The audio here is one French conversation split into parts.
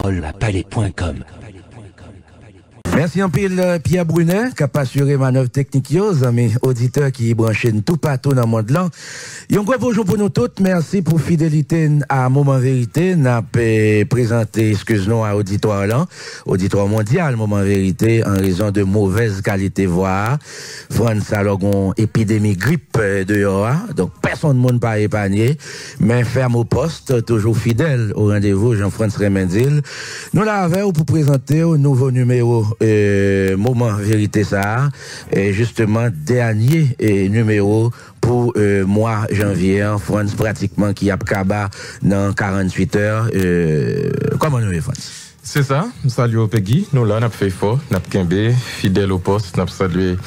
parole@palais.com. Merci en pile Pierre Brunet qui a assuré manœuvre technique mes auditeurs qui branchent tout partout dans le monde là. Un gros bonjour pour nous toutes. Merci pour fidélité à Moment Vérité. N'a présenté, excuse-nous, à auditoire là, auditoire mondial Moment Vérité en raison de mauvaise qualité voix. France a une épidémie grippe dehors, donc personne ne monde pas épargné, mais ferme au poste, toujours fidèle au rendez-vous Jean-François Remendil. Nous l'avons pour présenter au nouveau numéro Moment Vérité ça, et justement dernier numéro pour mois janvier, France pratiquement qui a cabas dans 48 heures. Comment nous France? C'est ça, salut au Peggy, nous là, nous fait fort, nous avons fidèle au poste, nous salué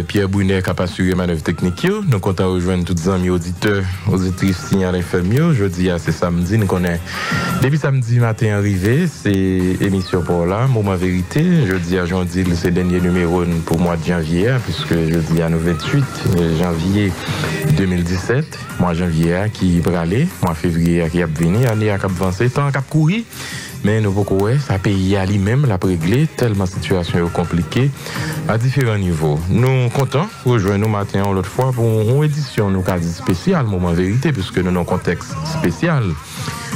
Pierre Brunet qui a assuré manœuvre technique, nous comptons rejoindre tous les amis auditeurs, auditrices signal FM, jeudi c'est samedi, nous connaissons. Depuis samedi matin arrivé, c'est émission pour là, Moment Vérité, jeudi à jeudi, c'est le dernier numéro pour le mois de janvier, puisque jeudi à nous 28 janvier 2017, mois janvier qui est aller, mois février qui est venu, année à cap avancé, temps à courir. Mais nous pouvons ça pays à lui-même l'a réglé tellement la situation est compliquée à différents niveaux. Nous comptons rejoindre nous matin l'autre fois pour une édition nous quasi spéciale Moment Vérité puisque nous dans un contexte spécial.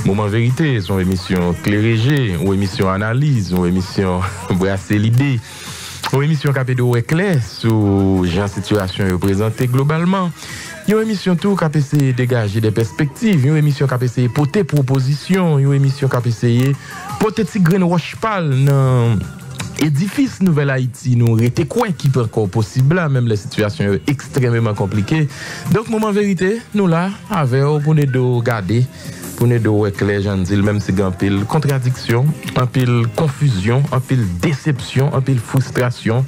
Moment Vérité, son émission clérégée, ou émission analyse, ou émission brasser l'idée, ou émission capédo éclair sur la situation représentée globalement. Une émission tout qui a essayé de dégager des perspectives, une émission qui a essayé de porter propositions, une émission qui a essayé de porter des graines roche pâle dans l'édifice Nouvelle Haïti. Nous était quoi qui peut encore possible là, même la situation est extrêmement compliquée. Donc, Moment Vérité, nous là, avec pour nous regarder, pour nous éclairer, j'en dis, même si il y a un pile contradiction, un pile confusion, un pile déception, un pile frustration.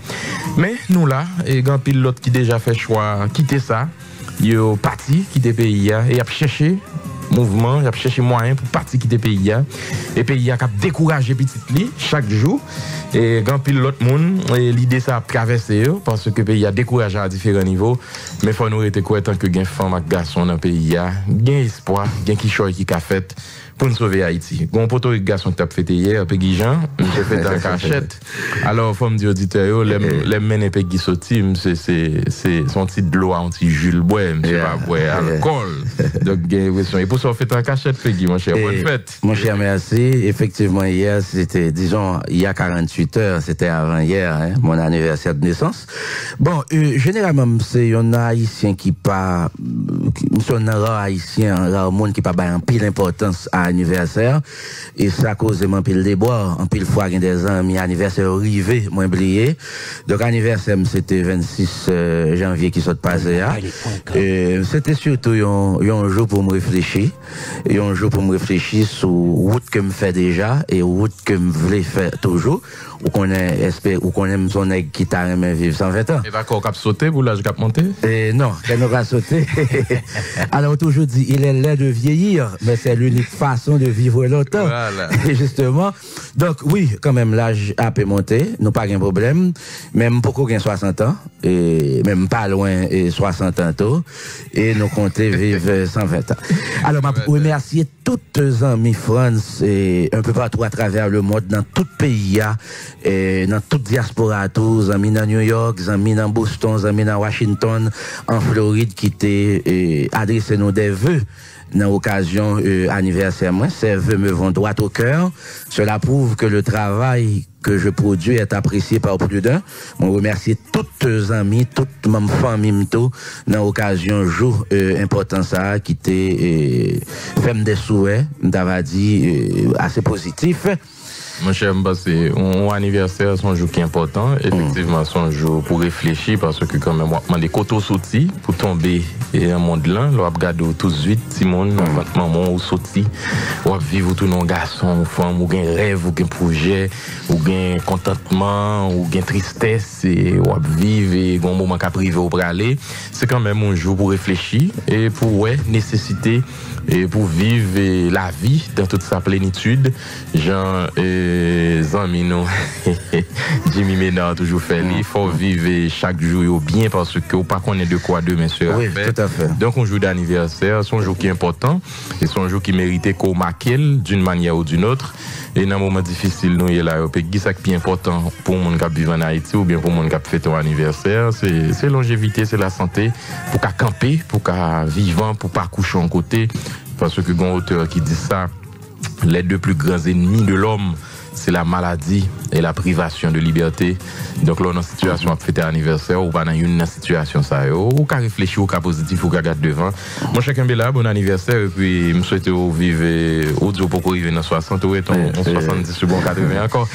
Mais nous là, et il y a un pile l'autre qui déjà fait choix quitter ça. Yo parti qui des pays et a cherché mouvement, il a cherché moyen pour partir qui des pays et pays a décourager petit li chaque jour et grand pile l'autre monde et l'idée ça a traversé parce que pays a découragé à différents niveaux mais faut nous rester quoi tant que gain femme ak garçon dans pays a gain espoir, gain qui choix qui a fait pour nous sauver Haïti. Gon poto garçon qui t'a fêté hier Peggy Jean, j'ai fait en cachette. Alors faut me dire auditeur les mener Peggy sorti c'est son petit de l'eau anti Jules Bois, monsieur pas boire alcool. Donc et pour ça fait en cachette Peggy mon cher, bonne fête. Mon cher merci, effectivement hier c'était disons il y a 48 heures, c'était avant hier hein, mon anniversaire de naissance. Bon, généralement c'est un haïtien qui pas son rare haïtien, rare monde qui pas un pile importance à anniversaire et ça cause un pile déboire en pile fois des amis anniversaire arrivé moins oublié donc anniversaire c'était 26 janvier qui s'est passé c'était surtout un jour pour me réfléchir et un jour pour me réfléchir sur route que me fait déjà et route que me voulais faire toujours ou qu'on espère ou qu'on aime son nèg qui t'a aimé vivre 120 ans. Et va encore cap sauter pour l'âge cap monter? Non, qu'elle n'aura sauté. Alors toujours dit il est laid de vieillir mais c'est l'unique façon de vivre longtemps. Voilà. Et justement, donc oui, quand même l'âge a pu monter, nous pas de problème, même beaucoup gain 60 ans et même pas loin et 60 ans tôt et nous comptons vivre 120 ans. Alors je remercier toutes les amis France et un peu partout à travers le monde dans tout pays et dans toute diaspora tous amis dans New York, amis dans Boston, amis dans Washington, en Floride qui t'est adressé nous des vœux dans l'occasion anniversaire moi, ces vœux me vont droit au cœur. Cela prouve que le travail que je produis est apprécié par plus d'un. Je remercie toutes les amis, toute ma famille dans l'occasion jour important ça qui t'est fait des souhaits, d'avoir dit assez positif. Mon cher Mbassé, un anniversaire, c'est un jour qui est important. Effectivement, c'est un jour pour réfléchir parce que quand même, on a des coteaux sautis pour tomber et un monde là. On va regarder tout de suite, Simon, maman ou sautis. On va vivre tout nos garçons, ou femmes, ou un rêve, ou un projet, ou un contentement, ou un tristesse, et on va vivre et un moment qu'à privé ou pour aller. C'est quand même un jour pour réfléchir et pour nécessiter et pour vivre la vie dans toute sa plénitude. Jean amis nous Jimmy Ménard toujours fait il faut vivre chaque jour bien parce que ou pas connaît de quoi demain soir. Oui, tout à fait. Donc, un jour d'anniversaire, c'est un jour qui est important et c'est un jour qui méritait qu'on marque d'une manière ou d'une autre. Et dans un moment difficile, nous, il y a là, qui est plus important pour le monde qui vit en Haïti ou bien pour le monde qui fête ton anniversaire, c'est longévité, c'est la santé, pour qu'à camper, pour qu'à vivant, pour pas coucher en côté. Parce que un auteur qui dit ça, les deux plus grands ennemis de l'homme, c'est la maladie et la privation de liberté. Donc là, on est en situation à fêter l'anniversaire, ou pas dans une situation ça, ou qu'à réfléchir, ou qu'à positif, ou qu'à garder devant. Moi, chacun est là, bon anniversaire, et puis, je souhaite vivre, ou dire pour arriver dans 60, ou être en 70, ou bon 80 encore.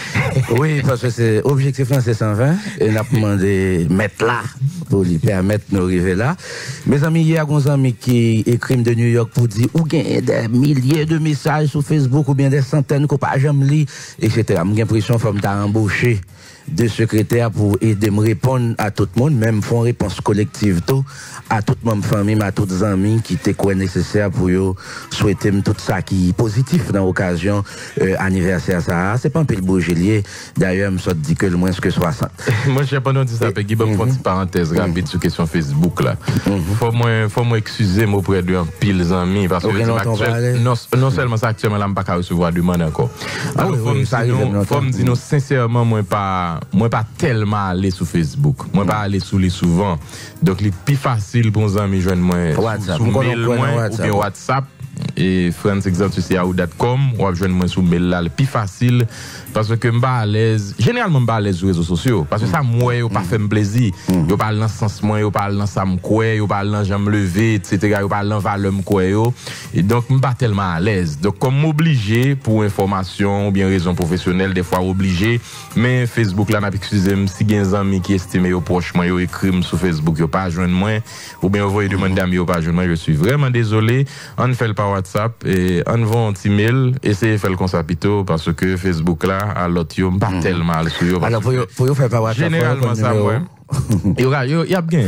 Oui, parce que c'est objectif là, c'est 120, et on a demandé mettre là, pour lui permettre de nous arriver là. Mes amis, il y a des amis qui écrivent de New York pour dire, ou gagne des milliers de messages sur Facebook, ou bien des centaines qu'on pas jamais lire, etc. J'ai l'impression qu'il faut embaucher de secrétaires pour aider me répondre à tout le monde, même font réponse collective tout, à toute ma famille, à tous les amis qui étaient quoi nécessaire pour yo souhaiter tout ça qui est positif dans l'occasion anniversaire ça. C'est pas un peu le beau gélier. D'ailleurs, me dit que le moins que 60. Moi, je sais pas non dit ça, Peggy, bon, une parenthèse rapide sur question Facebook là. Faut moi excuser moi auprès de un pile amis parce que non seulement ça actuellement là, me pas recevoir demande encore. Alors, faut me dire sincèrement moi pas tellement aller sur Facebook. Moi pas aller sur les souvent. Donc les plus facile pour nos amis joindre moi sur mail moi ou bien WhatsApp et franceexemple@yahoo.com ou joindre moi sur mail là le plus facile parce que m'pa à l'aise généralement m'pa à l'aise sur les réseaux sociaux parce que ça moi yo pas fait me plaisir yo parle dans sens moi yo parle dans ça me quoi yo parle dans j'aime lever etc. yo parle dans valeur me quoi yo et donc m'pa tellement à l'aise donc comme m'obligé pour information ou bien raison professionnelle des fois obligé mais Facebook là n'a excusez moi si gen amis qui estime yo proche moi yo écrit sur Facebook yo pas joindre moi ou bien envoyer demander amis yo pas joindre moi je suis vraiment désolé on fait par WhatsApp et on va un petit mail essayer de faire le consapito parce que Facebook là à l'autre yo pas tellement mal sur alors pour faire par WhatsApp généralement ça ouais il y a bien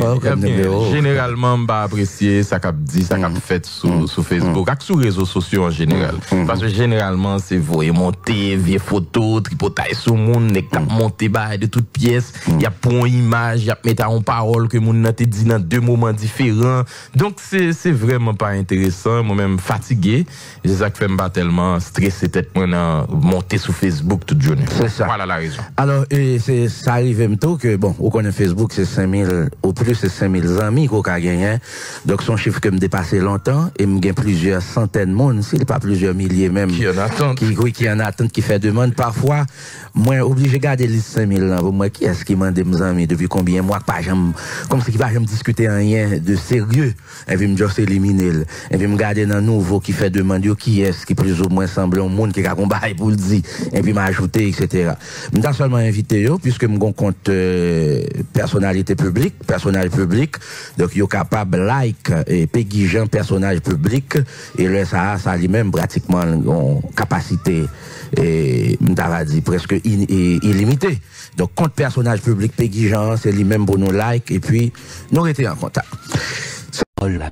généralement m'pa apprécier ça qu'a dit ça qu'a fait sur Facebook et sur réseaux sociaux en général parce que généralement c'est voyer monter vieille photo tripoter sur monde et cap monter bail de toutes pièces il y a pour une image il y a mettre en parole que monde n'a te dit dans deux moments différents donc c'est vraiment pas intéressant moi même fatigué et c'est ça qui fait m'pas tellement stressé tête moi monter sur Facebook toute journée c'est ça voilà la raison alors c'est ça arrive même tôt que bon on connaît Facebook c'est 5000 au plus c'est 5000 amis qu'on a gagné donc son chiffre que me dépassé longtemps et me gagne plusieurs centaines de monde s'il pas plusieurs milliers même qui en attente qui en attente qui fait demande parfois moi obligé garder les 5000 là pour moi qui est-ce qui m'a mes amis depuis combien mois pas jamais comme si qui pas jamais discuter rien de sérieux et puis me juste éliminer et puis me garder dans nouveau qui fait demande qui est-ce qui plus ou moins semble un monde qui a combat pour le dire et puis m'ajouter etc. m'ta seulement invité yo puisque me gon compte personnalité publique, personnage public, donc yo capable like et Peggy Jean personnage public et le ça lui-même pratiquement en capacité et m'ta dit presque illimité. Donc compte personnage public Peggy Jean c'est lui-même pour nous like et puis nous rester en contact.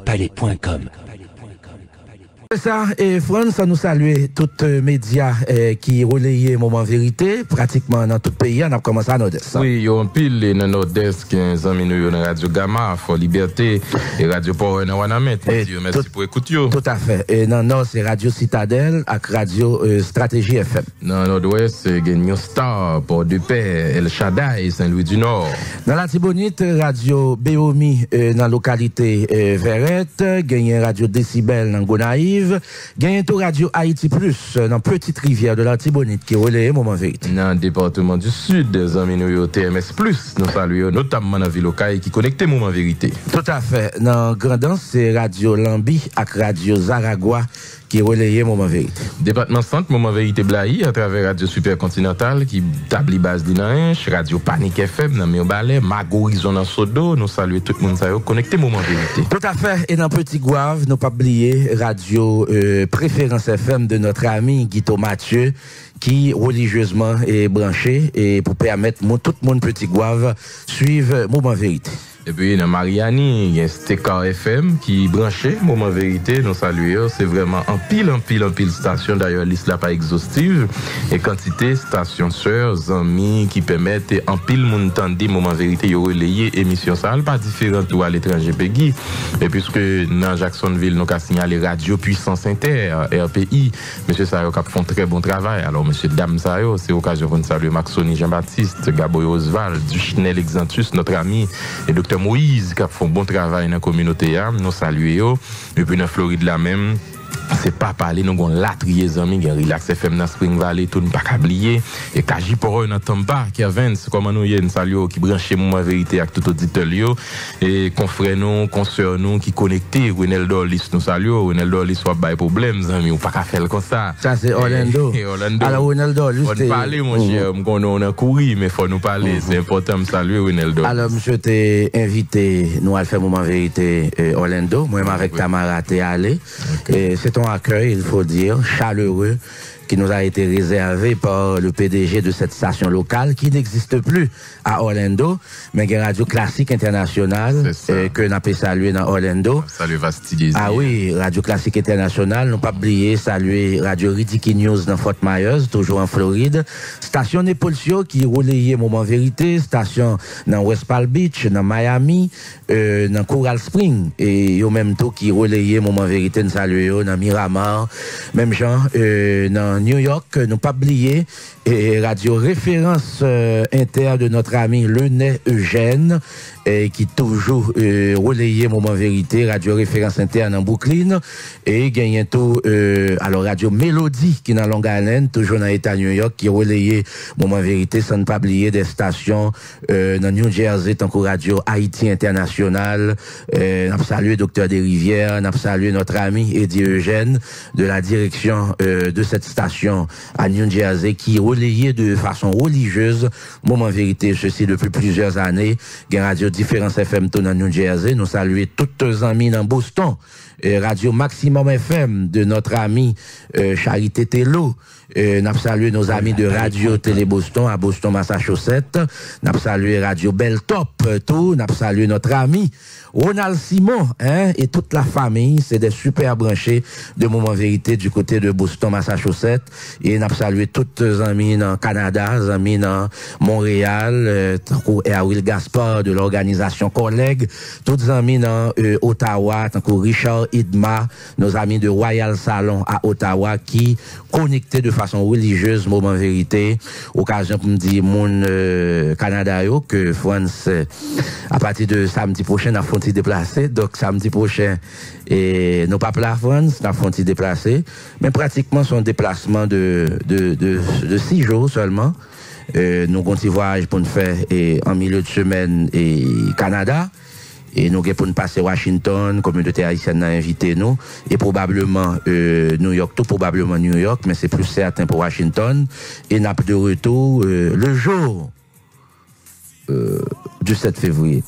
Palais.com. C'est ça, et France, ça nous salue tous les médias qui relayaient Moment Vérité, pratiquement dans tout le pays, on a commencé à Nord-Est. Oui, il y a un pile dans Nord-Est, 15 amis nous dans Radio Gamma, For Liberté, et Radio Power dans Wanamet. Merci pour écouter. Tout à fait. Et dans le Nord, c'est Radio Citadelle avec Radio Stratégie FM. Dans le Nord-Ouest, c'est New Star, Port de Paix, El Shaddai, Saint-Louis du Nord. Dans la Tibonite, Radio Béomi dans la localité Verrette, gagne Radio Décibel dans Gonaïve. Gagne tout Radio Haïti Plus dans Petite Rivière de la Tibonite qui relaye Moment Vérité. Dans le département du Sud, des amis nous TMS Plus, nous saluons notamment dans Ville qui connecte Moment Vérité. Tout à fait. Dans Grandance, c'est Radio Lambi avec Radio Zaragua qui relaye Moment Vérité. Département Centre, Moment Vérité Blahi à travers Radio Supercontinental qui tabli base d'Inaïch, Radio Panique FM dans Miobalais, Mago Horizon dans Sodo, nous saluons tout le monde ça connecté Moment Vérité. Tout à fait. Et dans Petit Gouave, nous pas oublier Radio Préférence FM de notre ami Guito Mathieu qui religieusement est branché et pour permettre tout le monde Petit Gouave suivre Moment Vérité. Et puis, dans Mariani, il y a Stekar FM qui branché, moment vérité, nous saluons. C'est vraiment en pile station. D'ailleurs, liste là pas exhaustive. Et quantité station sœurs, amis qui permettent en pile moun tande moment vérité, il y a relayé émission ça, pas différent tout à l'étranger Peggy. Et puisque dans Jacksonville, nous avons signalé Radio Puissance Inter, RPI, monsieur Sayo qui font très bon travail. Alors, monsieur Dame Sayo, c'est l'occasion pour nous saluer Maxoni Jean-Baptiste, Gaboy Oswald, Duchinel Exantus, notre ami, et Dr Moïse qui font bon travail dans la communauté. Nous saluons. Et puis dans Floride là même, c'est pas parler, nous avons la trier amis, nous Relax FM dans Spring Valley, tout ne pas oublier. Et Kaji pour eux dans Tampa, qui a 20, comment nous y a une salut qui branche moi vérité avec tout auditeur et confrères nous, consoeurs nous qui connectés, Renel Dorlis nous saluons, Renel Dorlis soit pas de problème, amis, ou pas qu'à faire comme ça. Ça c'est Orlando. Alors Renel Dorlis, on parler mon cher, on a couru mais faut nous parler, c'est important de saluer Renel Dorlis. Alors monsieur t'es invité nous à faire moment vérité Orlando, moi avec Tamara t'es allé. Et c'est ton accueil, il faut dire, chaleureux, qui nous a été réservé par le PDG de cette station locale qui n'existe plus à Orlando, mais qui est Radio Classique Internationale que nous avons salué dans Orlando. Salut Vasti. Ah oui, Radio Classique Internationale, nous pas oublier saluer Radio Ridiki News dans Fort Myers, toujours en Floride. Station Nepolsio qui relayait Moment Vérité, station dans West Palm Beach, dans Miami, dans Coral Spring, et au même temps qui relayait Moment Vérité, nous saluons dans Miramar, même gens dans New York, nous pas oublier et radio référence inter de notre ami Lenay Eugène qui toujours relayé Moment Vérité, radio référence interne en Brooklyn et gagne tout alors radio Mélodie qui dans Long Island, toujours dans l'État New York qui relayé Moment Vérité sans ne pas oublier des stations dans New Jersey tant que radio Haïti International, n'a salué Docteur Desrivières, n'a salué notre ami Eddie Eugène de la direction de cette station à New Jersey qui relayait de façon religieuse Moment Vérité, ceci depuis plusieurs années. Gain radio Différence FM dans New Jersey, nous saluer toutes nos amis dans Boston, radio Maximum FM de notre ami Charité Tello. N'a salué nos amis de Radio Télé Boston à Boston, Massachusetts. N'a salué Radio Bell Top, tout. N'a salué notre ami Ronald Simon, et toute la famille. C'est des super branchés de Moment Vérité du côté de Boston, Massachusetts. Et n'a salué toutes les amis dans Canada, les amis dans Montréal, et à Will Gaspard de l'organisation Collègue, toutes les amis dans Ottawa, tant que Richard Idma, nos amis de Royal Salon à Ottawa qui connectés de façon religieuse Moment Vérité. Occasion pour me dire mon Canada yo que France à partir de samedi prochain a font déplacer, donc samedi prochain et nous pas la France n'a font déplacer, mais pratiquement son déplacement de 6 jours seulement. Nous continuons voyage pour nous faire en milieu de semaine et Canada. Et nous pour nous passer Washington, communauté haïtienne a invité nous, et probablement New York, tout probablement New York, mais c'est plus certain pour Washington. Et n'a de retour le jour du 7 février.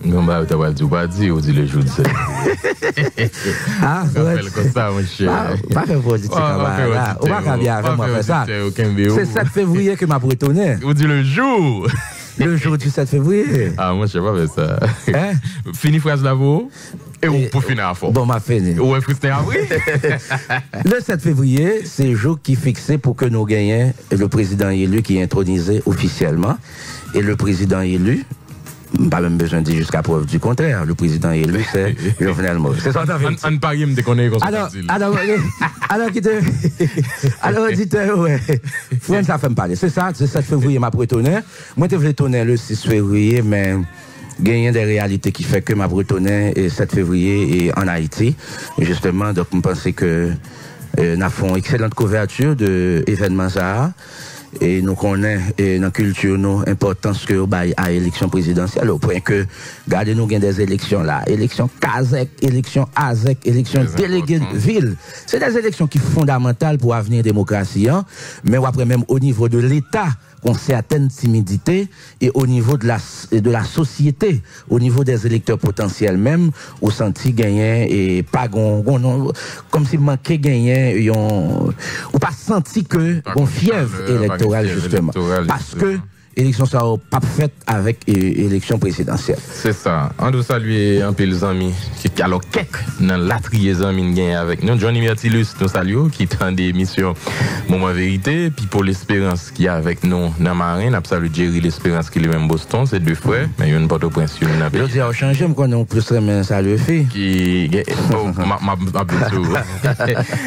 Non, bah, t'as pas dit, on dit le jour du 7 février. Ah, c'est comme ça, mon cher. Pas faire politique, camarade. On va bien avec moi faire ça. C'est 7 février que m'a retourné. On dit le jour. Le jour du 7 février. Ah, moi, je sais pas faire ça. Fini phrase là-bas. Et pour finir à fond. Bon, m'a fini. Ouais, Christian Avril. Le 7 février, c'est le jour qui est fixé pour que nous gagnions le président élu qui est intronisé officiellement. Et le président élu, pas même besoin de dire jusqu'à preuve du contraire. Le président élu, c'est Jovenel Moïse. C'est ça, on ne parie, me déconner comme ça. Alors, auditeur, ouais. Fouane, ça fait me parler. C'est ça, c'est 7 février, m'a retourné. Moi, je voulais tourner le 6 février, mais gagner des réalités qui fait que m'a retourné le 7 février et en Haïti. Et justement, donc, je pense que nous avons une excellente couverture de l'événement ça. Et nous connaissons dans la culture nous importance que à l'élection présidentielle au point que regardez nous gain des élections là, élection Kazek, élection Azek, élection délégué de ville. C'est des élections qui sont fondamentales pour l'avenir démocratie, hein, mais après même au niveau de l'État qu'on certaine timidité et au niveau de la société, au niveau des électeurs potentiels même, au senti gagner et pas comme si manquait gagner, ou pas senti que on fièvre électorale justement, parce que élection ça pas faite avec élection présidentielle. C'est ça. On doit saluer un peu les amis qui alors quelques dans la trier amis gagne avec nous. Johnny Mertilus nous salue qui tend des émissions Moment Vérité, puis pour l'Espérance qui est avec nous dans Marin, n'a salué Jerry l'Espérance qui est même Boston, c'est deux frères, mais il y a une porte au prince une je dis on change me connaît plus mais ça le fait. Qui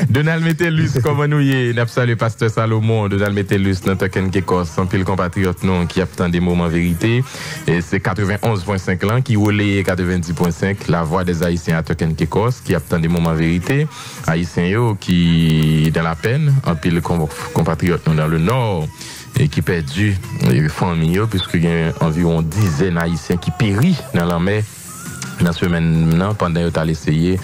Donald Metellus comment nous y n'a salué pasteur Salomon, Donald Metellus dans Token Kekos, sans pile compatriote non qui attend des moments vérité et c'est 91.5 là qui relaye 90.5 la voix des haïtiens à Token Kekos qui attend des moments vérité, haïtiens yo qui dans la peine, en pile compatriote dans le nord et qui perdu les familles puisqu'il y a environ dizaines haïtiens qui périssent dans la mer dans ce maintenant pendant que tu as essayé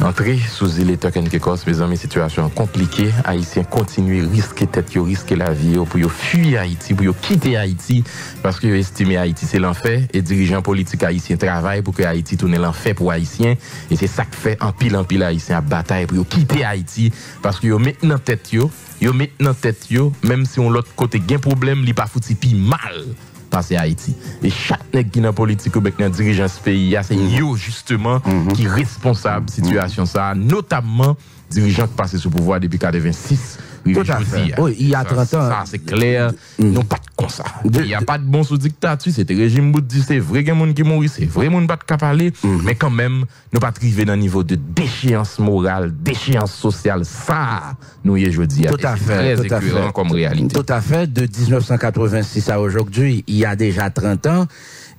entrer sous île Token Kekos. Mes amis, situation compliquée, haïtiens continuent risquer tête, risquer la vie pour fuir Haïti, pour quitter Haïti parce que estiment Haïti c'est l'enfer et dirigeants politiques haïtiens travaillent pour que Haïti tourne l'enfer pour haïtiens et c'est ça que fait en pile haïtiens à bataille pour quitter Haïti parce que yo maintenant tête yo maintenant tête même si on l'autre côté gain problème, li pas fouti pi mal passer Haïti. Et chaque nèg qui dans politique ou dans dirigeant ce pays, c'est yo justement qui responsable situation ça, notamment dirigeant qui passé sous pouvoir depuis 86. Tout à fait. Oui, il y a 30 ans. Ça, c'est clair. Non, pas de comme ça. Il n'y a pas de bon sous dictature. C'était régime bouddi, c'est vrai qu'il y a des gens qui mourent, c'est vrai qu'il y a des gens qui ne parler. Mais quand même, nous pas arriver dans un niveau de déchéance morale, déchéance sociale. Ça, nous y est jeudi. Tout à fait. Très écœurant comme réalité. Tout à fait. De 1986 à aujourd'hui, il y a déjà 30 ans.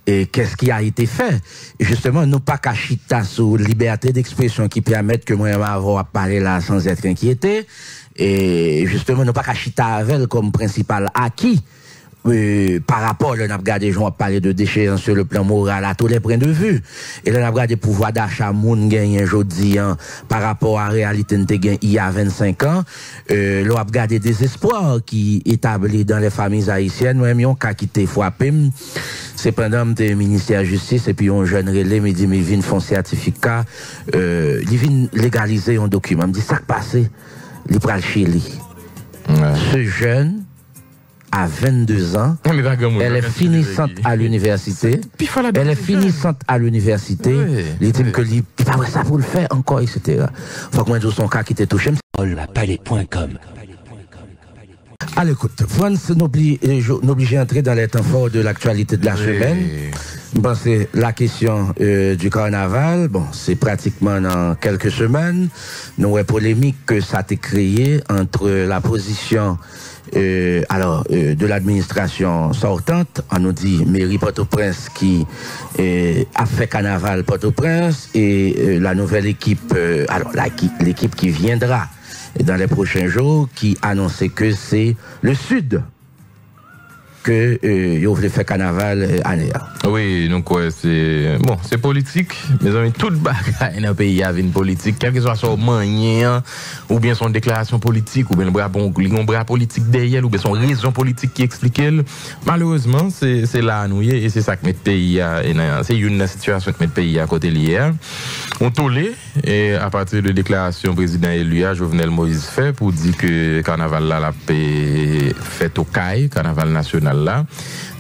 Et qu'est-ce qui a été fait? Justement, nous pas cachita sur liberté d'expression qui permettent que moi avoir parlé là sans être inquiété. Et justement, nous pas cachita avec comme principal acquis. Par rapport, là, nous avons regardé, on a parlé de déchéance sur le plan moral à tous les points de vue. Et là, nous avons regardé le pouvoir d'achat, moun gagné aujourd'hui, par rapport à la réalité, il y a 25 ans. Là, on a regardé des espoirs qui établis dans les familles haïtiennes. Nous-mêmes, on a quitté frappé. C'est pendant le ministère de la Justice, et puis un jeune relais me dit, mais il vient faire un certificat, il vient légaliser un document. Il me dit, ça qui passe, il prend le Chili. Ce jeune, à 22 ans, elle est finissante à l'université. Elle est finissante à l'université. Il dit que il pas ça pour le faire encore, etc. Faut que moi je son cas qui était touché. Palais.com. À l'écoute, France n'oblige à entrer dans les temps forts de l'actualité de la semaine. Bon, c'est la question du carnaval. Bon, c'est pratiquement dans quelques semaines. Nous avons polémique que ça a été créé entre la position de l'administration sortante, on nous dit mairie Port-au-Prince qui a fait carnaval Port-au-Prince et la nouvelle équipe, l'équipe qui viendra dans les prochains jours qui annonçait que c'est le Sud que ils voulaient faire carnaval année. Oui, donc ouais, c'est politique, mes amis, toute bagaille dans le pays a une politique, quel que soit son moyen ou bien son déclaration politique ou bien le bras politique derrière ou bien son raison politique qui explique elle. Malheureusement, c'est là nous et c'est ça que met pays c'est une situation que met pays à côté hier. On tolé et à partir de déclaration président élu Jovenel Moïse fait pour dire que carnaval là la fait au CAI, carnaval national là.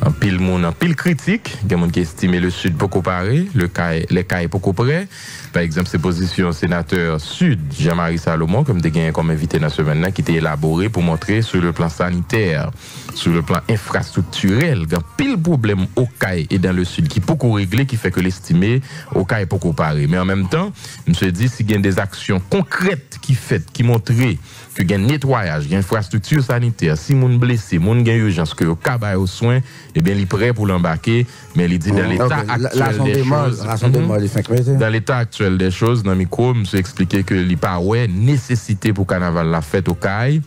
En pile monde, en pile critique, il y a des gens qui estiment le Sud beaucoup paré, les CAI beaucoup près. Par exemple, ces positions sénateur Sud, Jean-Marie Salomon, comme des gagnants comme invité dans ce maintenant, qui était élaboré pour montrer sur le plan sanitaire, sur le plan infrastructurel, il y a pile problème au CAI et dans le Sud qui beaucoup réglé, qui fait que l'estimé au CAI beaucoup paré. Mais en même temps, je me suis dit, s'il y a des actions concrètes qui montrent que il y a un nettoyage, il y a une infrastructure sanitaire, si moun blessé, moun gagne urgence, que au cas aux soins, eh bien, il est prêt pour l'embarquer, mais il dit dans l'état actuel des choses, dans l'état actuel des choses, dans le micro, je me suis expliqué que il n'y a pas nécessité pour carnaval la fête au CAI.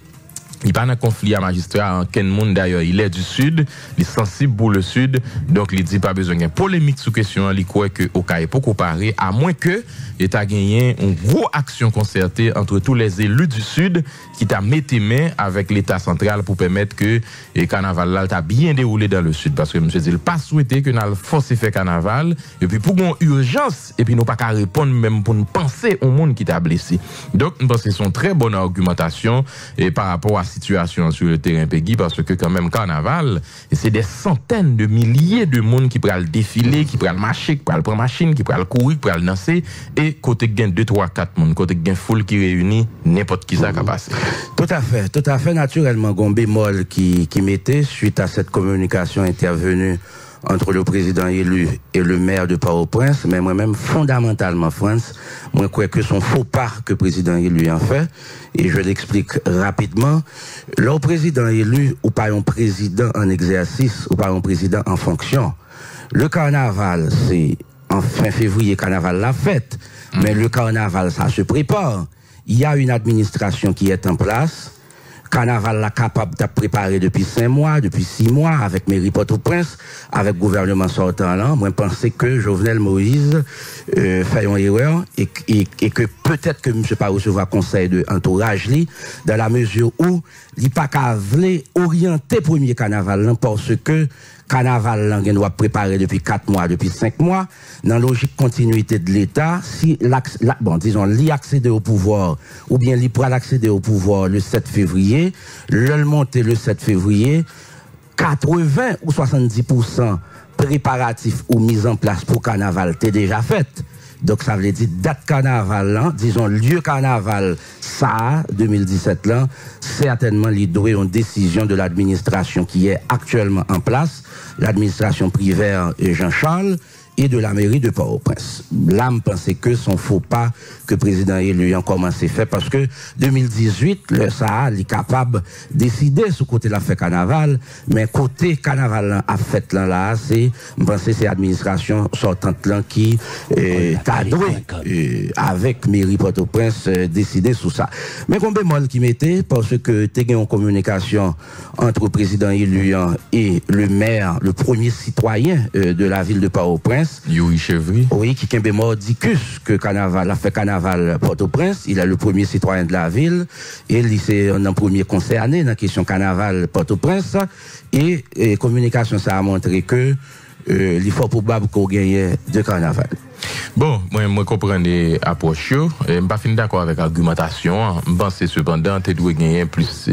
Il n'y a pas de conflit à magistrat en quel monde d'ailleurs. Il est du Sud, il est sensible pour le Sud, donc il dit pas besoin de polémique sous question, il croit que au cas est beaucoup paré, à moins que l'État gagné une grosse action concertée entre tous les élus du Sud qui t'a mis main avec l'État central pour permettre que le carnaval là t'a bien déroulé dans le Sud. Parce que monsieur dit, il pas souhaité que nous forcer faire carnaval, et puis pour une urgence, et puis nous pas qu'à répondre même pour nous penser au monde qui t'a blessé. Donc, nous pensons que c'est une très bonne argumentation et par rapport à situation sur le terrain Peggy, parce que quand même carnaval, c'est des centaines de milliers de monde qui pourraient défiler, qui pourraient marcher, qui pourraient prendre machine, qui pourraient courir, qui pourraient danser, et côté gain 2, 3, 4 monde, côté gain foule qui réunit n'importe qui ça qui a passé. Tout à fait naturellement, gon bémol qui mettait suite à cette communication intervenue entre le président élu et le maire de Port-au-Prince, mais moi-même, fondamentalement, France, moi, crois que son faux pas que le président élu en fait, et je l'explique rapidement, le président élu, ou pas un président en exercice, ou pas un président en fonction. Le carnaval, c'est en fin février, carnaval la fête, mais le carnaval, ça se prépare. Il y a une administration qui est en place. Carnaval là capable de préparer depuis 5 mois, depuis 6 mois, avec mairie Port-au-Prince, avec gouvernement sortant là. Moi, je pensais que Jovenel Moïse fait une erreur et que peut-être que M. pas recevoir conseil de entourage li, dans la mesure où il pas qu'à vouloir orienter premier carnaval là, parce que carnaval là, on doit préparer depuis 4 mois, depuis 5 mois, dans la logique continuité de l'État, si bon, disons, l'y accéder au pouvoir, ou bien l'y pourra accéder au pouvoir le 7 février, le monter le 7 février, 80 ou 70% préparatifs ou mise en place pour carnaval, t'es déjà fait. Donc ça veut dire date carnaval là, disons lieu carnaval ça 2017 là, certainement l'idée une décision de l'administration qui est actuellement en place, l'administration privée Jean-Charles et de la mairie de Port-au-Prince. Là, je pensais que son faux pas que le président élu a commencé à faire parce que 2018, le Sahara est capable de décider sur côté de la fête carnaval, mais côté carnaval a fait là, c'est, je pensais c'est l'administration sortante là qui cadré avec mairie Port-au-Prince décider sur ça. Mais qu'on bémol qui mettait parce que tu as une communication entre le président élu et le maire, le premier citoyen de la ville de Port-au-Prince. Yuri Chevry. Oui, qui est mordicus que carnaval, a fait carnaval Port-au-Prince. Il est le premier citoyen de la ville. Et il c'est un premier concerné dans la question carnaval Port-au-Prince. Et communication, ça a montré que il faut probable qu'on gagne de carnaval. Bon, moi comprends les approches. Je ne suis pas d'accord avec l'argumentation. Je pense cependant que tu dois gagner plus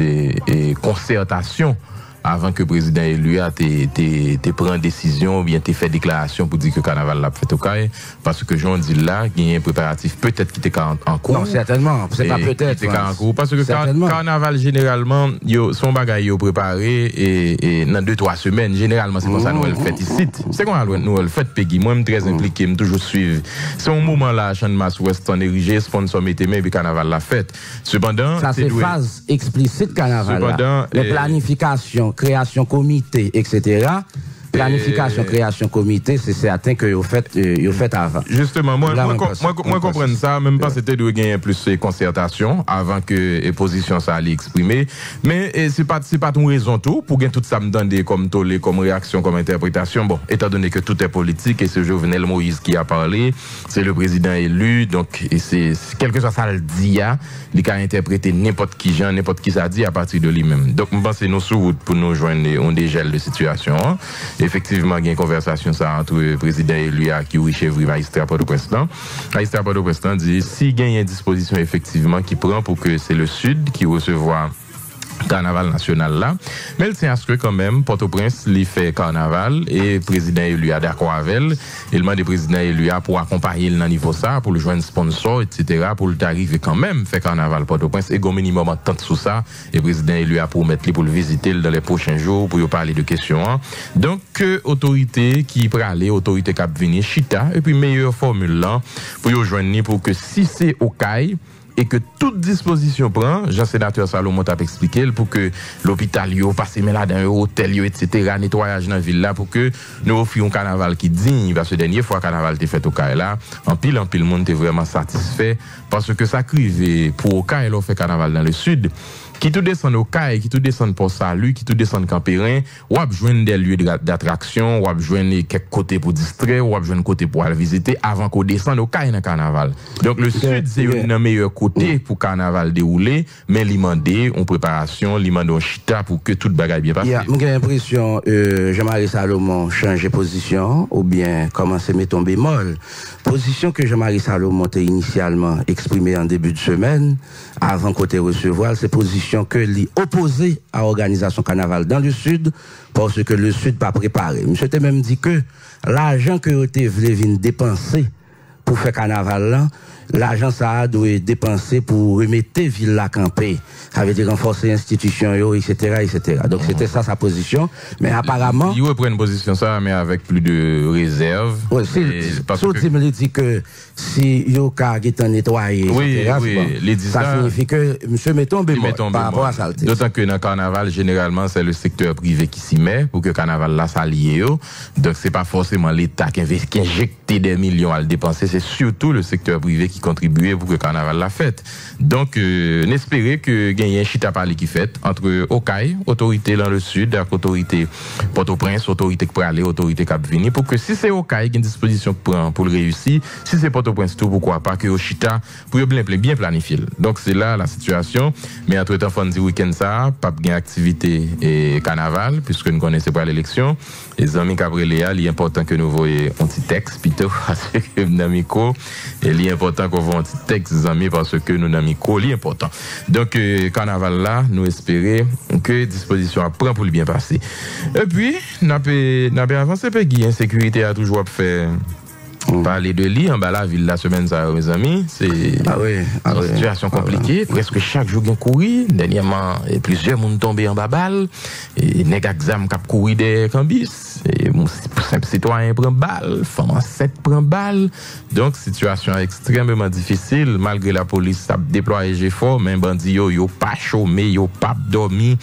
concertation avant que le président élu te prend décision ou bien te fait déclaration pour dire que le carnaval l'a fait au CAI, parce que j'en dis là, il y a un préparatif peut-être qui était en cours. Non, certainement, c'est pas peut-être. En cours, parce que carnaval généralement, son bagage est préparé et dans 2-3 semaines, généralement c'est comme ça nous le fait ici. C'est comme nous le fait Peggy, moi je suis très impliqué, je toujours suivre. C'est un moment là, Champ de Masse Ouest on érigé, sponsor mettez mais puis carnaval l'a fait. Cependant, ça c'est phase explicite carnaval. Cependant, les planifications, création comité, etc. Planification, création, comité, c'est certain que vous faites avant. Justement, moi comprends ça, même pas c'était de gagner plus de concertation avant que les positions ça allait exprimer. Mais c'est pas ton raison tout pour gagner tout ça me donne comme tollé, comme réaction, comme interprétation. Bon, étant donné que tout est politique et c'est Jovenel Moïse qui a parlé, c'est le président élu, donc et c'est quelque chose ça le dit, il a interprété n'importe qui ça dit à partir de lui-même. Donc, je pense que nous sur route pour nous joindre on dégèle de situation. Effectivement, il y a une conversation ça entre le président élu et Yuri Chevry, magistrat Port-au-Prince. Magistrat Port-au-Prince dit s'il y a une disposition effectivement qui prend pour que c'est le Sud qui recevoir carnaval national là, mais il tient à ce que quand même Port-au-Prince lui fait carnaval et le président élu a d'accord avec elle, il demande le président élu pour accompagner le niveau ça, pour le joindre sponsor, etc., pour le arriver quand même faire carnaval Port-au-Prince et au minimum attendre sous ça, et le président élu a pour mettre pour le visiter dans les prochains jours pour lui parler de questions. Donc autorité qui peut aller, autorité qui venir chita et puis meilleure formule là pour lui joindre pour que si c'est au CAI et que toute disposition prend, Jean-Sénateur Salomon t'a expliqué, pour que l'hôpital yo passe là dans un hôtel yo, etc., nettoyage dans la ville là, pour que nous offrions un carnaval qui digne, parce que dernière fois carnaval t'est fait au CAI là, en pile monde t'est vraiment satisfait, parce que ça crive pour au CAI, on fait carnaval dans le sud, qui tout descend au CAI, qui tout descend pour Salut, qui tout descend Campérin, ou a besoin des lieux d'attraction, ou a besoin de quelques côtés pour distraire, ou a besoin de côté pour aller visiter avant qu'on descende au CAI dans le carnaval. Donc le sud, c'est un meilleur côté pour carnaval dérouler, mais l'imandé en préparation, l'imandé en chita pour que tout bagaille bien passe. J'ai l'impression Jean-Marie Salomon change de position, ou bien commence à mettre tomber molle. Position que Jean-Marie Salomon a initialement exprimée en début de semaine, avant qu'on te recevoir, c'est position position que li opposée à l'organisation carnaval dans le Sud, parce que le Sud pas préparé. Monsieur t'a même dit que l'argent que vous voulez venir dépenser pour faire carnaval là, l'argent ça doit dépenser pour remettre ville la campée. Ça veut dire renforcer l'institution, etc., etc. Donc c'était ça sa position. Mais apparemment. Il reprend une position ça, mais avec plus de réserve. Oui, il me dit que si yo ka qui t'en nettoyer, oui, ça signifie que monsieur mettons bémol par rapport à ça. D'autant que dans le carnaval, généralement, c'est le secteur privé qui s'y met pour que le carnaval là s'allie. Donc c'est pas forcément l'État qui injecte des millions à le dépenser, c'est surtout le secteur privé qui contribuait pour que le carnaval la fête. Donc, n'espérez que il y a un chita parler qui fait entre Okaï, autorité dans le sud, avec autorité Port-au-Prince, autorité qui peut aller, autorité qui peut venir, pour que si c'est Okaï qui a une disposition pour le réussir, si c'est Port-au-Prince tout, pourquoi pas que Ochita pour bien planifier. Donc, c'est là la situation. Mais entre-temps, faut dire week-end ça, pas de activité et carnaval, puisque nous connaissons pas l'élection. Les amis Cabreléa, il est important que nous voyons un petit texte, plutôt, parce que nous avons et il est important qu'on voit un petit texte, les amis, parce que nous avons il est important. Donc, carnaval là, nous espérons que disposition à prendre pour le bien passer. Et puis, nous avons avancé, Peggy, insécurité a toujours fait. Parler de lit en bas la ville la semaine ça mes amis c'est une situation compliquée presque chaque jour il y a courir dernièrement plusieurs monde tombé en babal et nèg exam cap courir des cambis et simple citoyen prend balle femme enceinte prend balle donc situation extrêmement difficile malgré la police a déployé fort mais bandi yo pas chômé yo pas dormi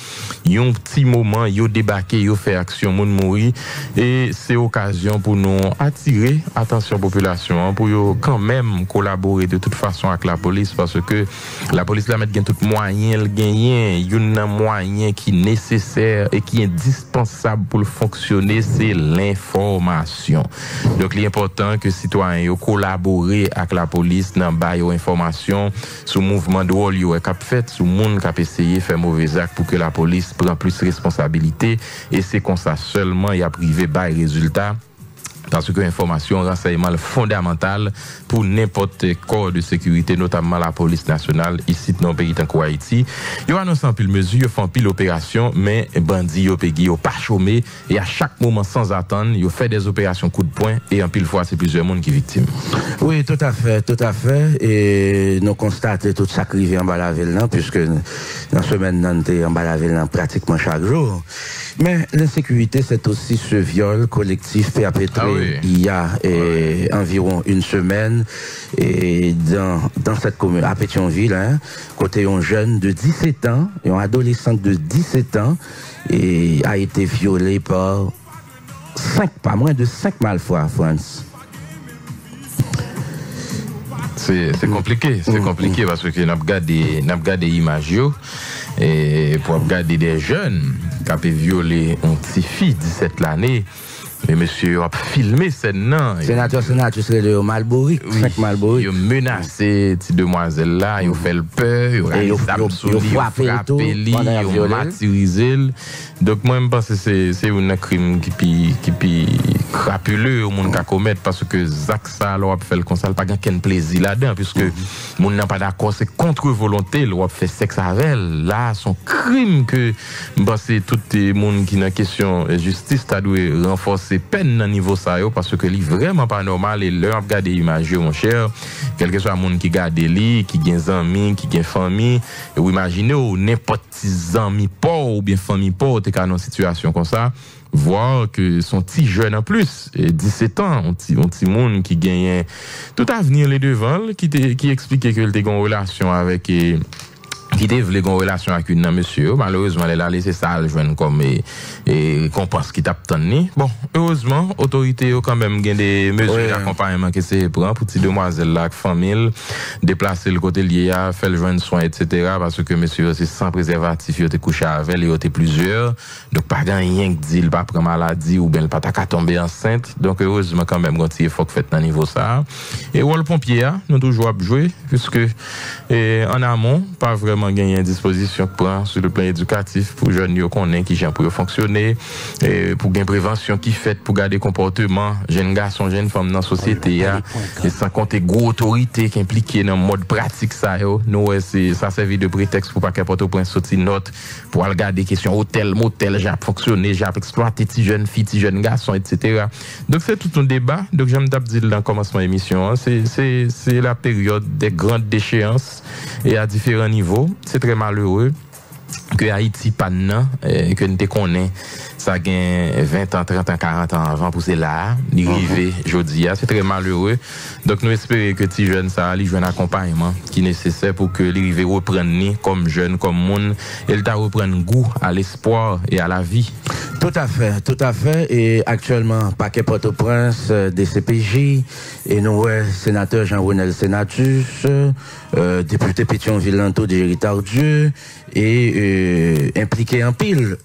un petit moment yo débarqué yo fait action monde mourir et c'est occasion pour nous attirer attention population pour quand même collaborer de toute façon avec la police parce que la police la met gain tout moyen elle gagne un moyen qui est nécessaire et qui est indispensable pour fonctionner c'est l'information. Donc il est important que citoyens collaborer avec la police dans bail information sur mouvement de rôle yo cap fait sur monde qui a essayé faire mauvais acte pour que la police prenne plus responsabilité et c'est comme ça seulement il y a privé bail résultat. Parce que l'information, renseignement fondamental pour n'importe corps de sécurité, notamment la police nationale, ici dans le pays de Haïti. Ils ont annoncé en pile mesure, ils font pile opération, mais bandits, ils n'ont pas chômé, et à chaque moment, sans attendre, ils ont fait des opérations coup de poing, et en pile fois, c'est plusieurs monde qui victimes. Oui, tout à fait. Et nous constatons tout ça qui arrive en bas la ville, puisque dans la semaine, nous sommes en bas la ville pratiquement chaque jour. Mais l'insécurité, c'est aussi ce viol collectif perpétré il y a environ une semaine et dans cette commune, à Pétionville, côté un jeune de 17 ans, et un adolescent de 17 ans, et a été violé par pas moins de 5 malfrats, France. C'est compliqué, parce que nous avons regardé l'image et pour regarder des jeunes qui ont violé une petite fille de 17 l'année. Mais monsieur a filmé cette non. Sénateur, c'est le Malbory, 5 Malbory. Il a menacé cette demoiselle là, il a fait le peur, il a frappé, il a martyrisé. Donc moi je pense que c'est un crime qui crapuleux au monde qui commettre parce que Zach ça alors fait le conseil pas gain plaisir là-dedans puisque monde n'a pas d'accord c'est contre volonté le fait sexe avec elle là son crime que c'est tout le monde qui dans question justice ça doit renforcer peine dans niveau ça parce que li vraiment pas normal et leur regarder image mon cher quel que soit monde qui garde li qui gagne amis qui gagne famille et vous imaginez n'importe amis pauvre ou bien famille pauvre t'es dans une situation comme ça voir que son petit jeune en plus, 17 ans, un petit monde qui gagne tout avenir les devant, qui expliquait qu'il était en relation avec qui devait une relation avec une monsieur. Malheureusement, elle a laissé ça le jeune comme qu'on pense qu'il tape tenu. Bon, heureusement, autorité a quand même gagné des mesures d'accompagnement que c'est prend pour petite demoiselle là, famille, déplacer le côté lié à faire le jeune soin, etc. Parce que monsieur, c'est sans préservatif, il était couché avec elle, il était plusieurs. Donc, pas rien que dit, il pas prendre maladie ou bien il pas qu'à tomber enceinte. Donc, heureusement, quand même, il faut que fait dans niveau ça. Et le pompier, nous toujours jouer, puisque, en amont, pas vraiment également gagné une disposition qui prend sur le plan éducatif pour jeunes qui connaissent qui j'en pour fonctionner, pour gagner prévention qui fait pour garder comportement jeunes garçons, jeunes femmes dans la société, et sans compter gros autorité qui impliquée dans le mode pratique ça, nous, ça servi de prétexte pour pas que Port-au-Prince sorti note pour regarder des questions hôtel, motel, j'ai fonctionné, j'ai exploité ces jeunes filles, ces jeunes garçons, etc. Donc c'est tout un débat. Donc j'aime dire dans le commencement de l'émission, c'est la période des grandes déchéances et à différents niveaux. C'est très malheureux que Haïti pas nan, que nous te connaît ça gagne 20 ans, 30 ans, 40 ans avant pour c'est là, d'arriver aujourd'hui. C'est très malheureux. Donc nous espérons que ces jeunes ça ali joue un accompagnement qui est nécessaire pour que les rivés reprennent comme jeunes, comme monde, et le reprennent goût à l'espoir et à la vie. Tout à fait, tout à fait. Et actuellement, paquet Port-au-Prince, DCPJ, et nous, sénateur Jean-Renel Sénatus, député Pétion-Villanto de Héritage-Dieu, et impliqué en pile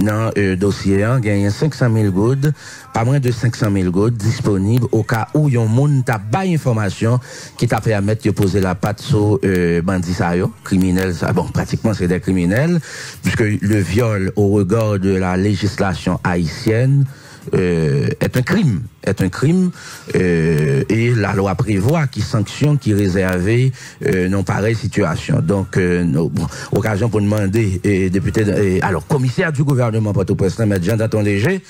dans dossier, gagné 500 000 goudes, pas moins de 500 000 goudes disponibles au cas où yon moun t'a bas information qui t'a permettre de poser la patte sur bandit ça yo, criminel ça. Bon, pratiquement c'est des criminels, puisque le viol au regard de la législation haïtienne est un crime, et la loi prévoit qui sanctionne, qui réserve non pareille situation. Donc, occasion pour demander, député, alors commissaire du gouvernement Port-au-Prince, M. Jean-Danton Léger,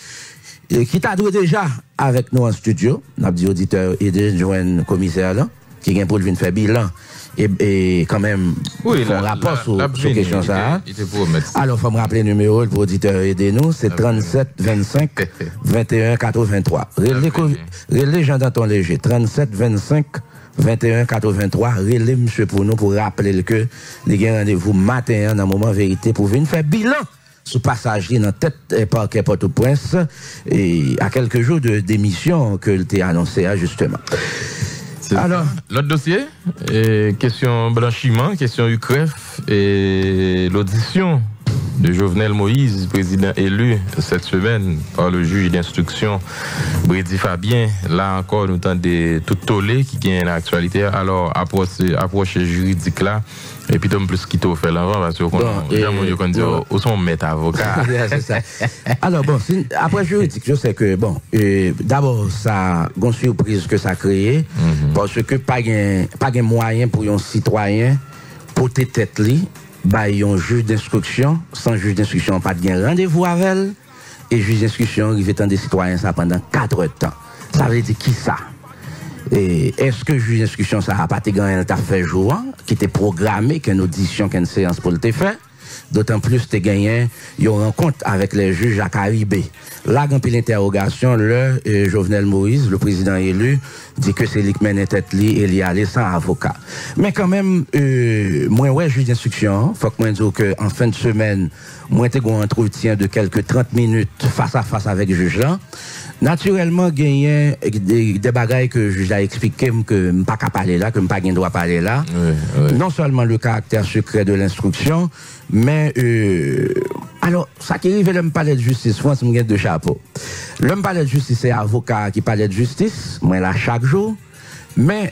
qui t'a doué déjà avec nous en studio, n'a dit auditeur et de joindre commissaire là, qui vient pour venir faire bilan. Et quand même, oui, un rapport sur question ça. Alors, faut me rappeler le numéro pour auditeur aider nous, c'est 37 25 21 83. Relais Jean Danton Léger, 37 25 21 83. Relais monsieur pour nous pour rappeler que les gars rendez-vous matin dans moment vérité pour venir faire bilan sous passage dans tête parquet Port-au-Prince et à quelques jours de démission que le t'ai annoncé justement. Alors, l'autre dossier, question blanchiment, question UCREF et l'audition de Jovenel Moïse, président élu cette semaine par le juge d'instruction Brady Fabien. Là encore, nous tendons tout tollé qui gagne l'actualité. Alors, approche juridique là. Et puis, comme plus qui t'a fait l'avant, parce qu'on dit, où sont mes avocats? C'est ça. Alors, bon, après juridique, je sais que, bon, d'abord, ça, une surprise que ça a créé, parce que pas de moyen pour un citoyen, pour tes têtes li, bah, un juge d'instruction, sans juge d'instruction, pas de rendez-vous avec elle, et juge d'instruction, il fait des citoyens ça pendant 4 heures de temps. Ça veut dire qui ça? Et est-ce que le juge d'instruction, ça n'a pas été gagné dans fait jour, qui était programmé, qu'une audition, qu'une séance pour le fait? D'autant plus, tu as gagné une rencontre avec les juges à Caribé. Là, quand il l'interrogation, le Jovenel Moïse, le président élu, dit que c'est lui qui mène tête li et il y allait sans avocat. Mais quand même, moi, ouais, juge d'instruction, faut que moi dise que en fin de semaine, moi, j'ai un entretien de quelques 30 minutes face à face avec le juge là. Naturellement, gagné des bagailles que le juge a expliqué que je ne pas parler là, que je ne pas droit parler là. Oui. Non seulement le caractère secret de l'instruction, mais alors, ça qui arrive, l'homme parler de justice, France, je deux chapeaux. L'homme parler de justice, c'est avocat qui parle de justice, moi là chaque jour, mais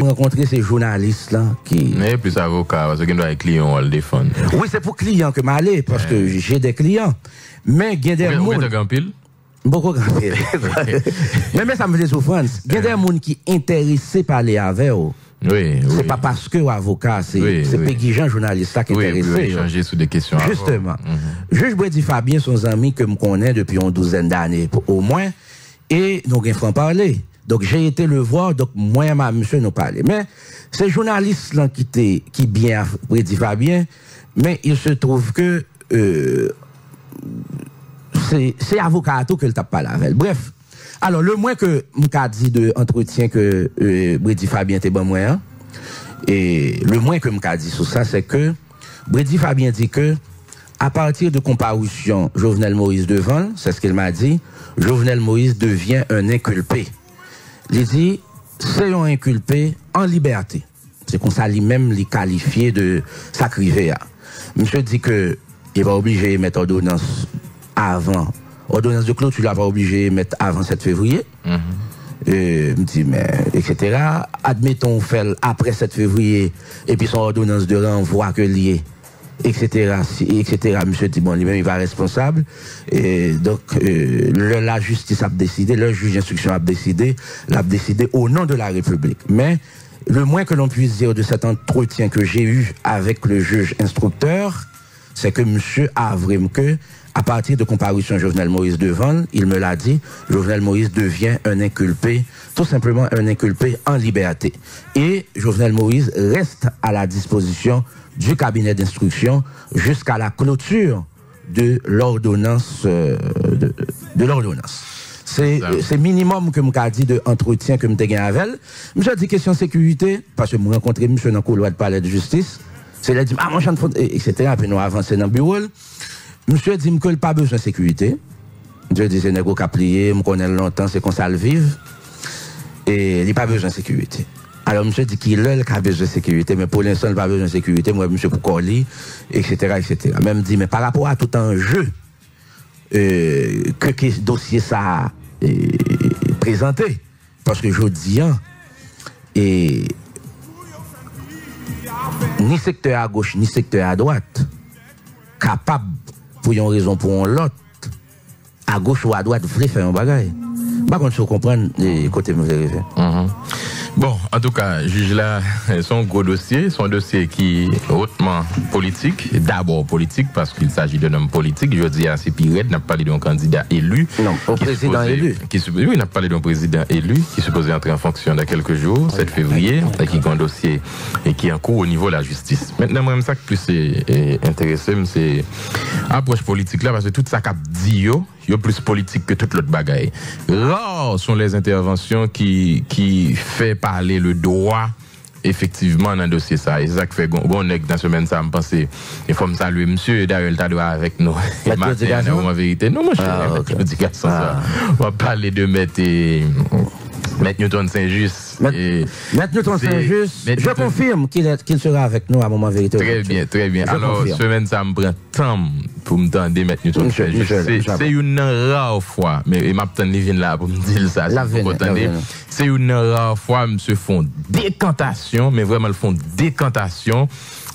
rencontrer ces journalistes là qui. Mais plus avocat, parce qu'il doit être client, on le défendre. Oui, c'est pour client que m'aller, parce que j'ai des clients. Mais il y a des mots. Beaucoup grand pile. Mais ça me fait souffrance. Il y a des gens qui sont intéressés par les affaires. Oui, c'est pas parce que avocat, c'est Peggy Jean, journaliste, qui est intéressé. Oui, échanger sur des questions. Justement. Juge Brady Fabien, son ami que je connais depuis une douzaine d'années, au moins, et nous avons parlé. Donc, j'ai été le voir, donc, moi et ma monsieur nous parler. Mais, ces journalistes-là qui bien Brady Fabien, mais il se trouve que, c'est avocat tout que le tape pas la veille. Bref. Alors, le moins que m'ka dit de entretien que Brady Fabien était bon moi, et le moins que m'ka dit sur ça, c'est que Brady Fabien dit que à partir de comparution Jovenel Moïse devant, c'est ce qu'il m'a dit, Jovenel Moïse devient un inculpé. Il dit, c'est un inculpé en liberté. C'est qu'on ça lui-même les qualifié de sacrivé. Monsieur dit que il va obligé de mettre ordonnance avant. Ordonnance de clôture, tu l'as pas obligé de mettre avant 7 février. me dit, mais, etc. Admettons, on fait après 7 février, et puis son ordonnance de renvoi que lié, etc. Monsieur dit, bon, lui-même, il va responsable. Et donc, la justice a décidé, le juge d'instruction a décidé au nom de la République. Mais, le moins que l'on puisse dire de cet entretien que j'ai eu avec le juge instructeur, c'est que monsieur Avrim, que, à partir de comparution Jovenel Moïse devant, il me l'a dit, Jovenel Moïse devient un inculpé, tout simplement un inculpé en liberté. Et Jovenel Moïse reste à la disposition du cabinet d'instruction jusqu'à la clôture de l'ordonnance, de l'ordonnance. C'est minimum que m'ka dit de entretien que m'te gen avec. Monsieur dit question sécurité, parce que m'ai rencontré monsieur dans le couloir de palais de justice. C'est là dit, ah, mon champ de faute, etc. Puis nous avançons dans le bureau. Monsieur dit que pas besoin de sécurité. Je dis, c'est négo qu'a plié, me connaît longtemps, c'est qu'on ça le vive. Et il n'a pas besoin de sécurité. Alors, monsieur dit qu'il a besoin de sécurité, mais pour l'instant, il n'a pas besoin de sécurité. Moi, monsieur Poukorli, etc. Même dit, mais par rapport à tout un jeu, que dossier ça a présenté, parce que je dis, et ni secteur à gauche, ni secteur à droite, capable, pour une raison pour l'autre, à gauche ou à droite, voulait faire un bagage. Par contre, je comprends les côtés me vérifier. Bon, en tout cas, juge là, son gros dossier, son dossier qui est hautement politique, d'abord politique, parce qu'il s'agit d'un homme politique. Je dis à c'est pire, n'a pas parlé d'un candidat élu. Non, au président élu. Oui, il n'a pas parlé d'un président élu qui supposait entrer en fonction dans quelques jours, 7 février, qui a un dossier et qui est en cours au niveau de la justice. Maintenant, moi, ça que plus c'est intéressé, c'est approche politique là, parce que tout ça qu'a dit, il y a plus politique que toute l'autre bagaille. Rares sont les interventions qui fait parler le droit effectivement dans le dossier ça. Et c'est ça qui fait qu'on est dans la semaine ça me pensait il faut me saluer monsieur et d'ailleurs il doit avec nous. Et maintenant en vérité non mon cher on va parler de Maître Newton Saint-Just. Maître Newton Saint-Just, je confirme qu'il sera avec nous à un moment vérité. Très bien, très bien. Alors, semaine, ça me prend temps pour me tendre Maître Newton Saint-Just. C'est une rare fois, mais il m'a peut-être venu là pour me dire ça. C'est une rare fois, monsieur font décantation, mais vraiment, ils font décantation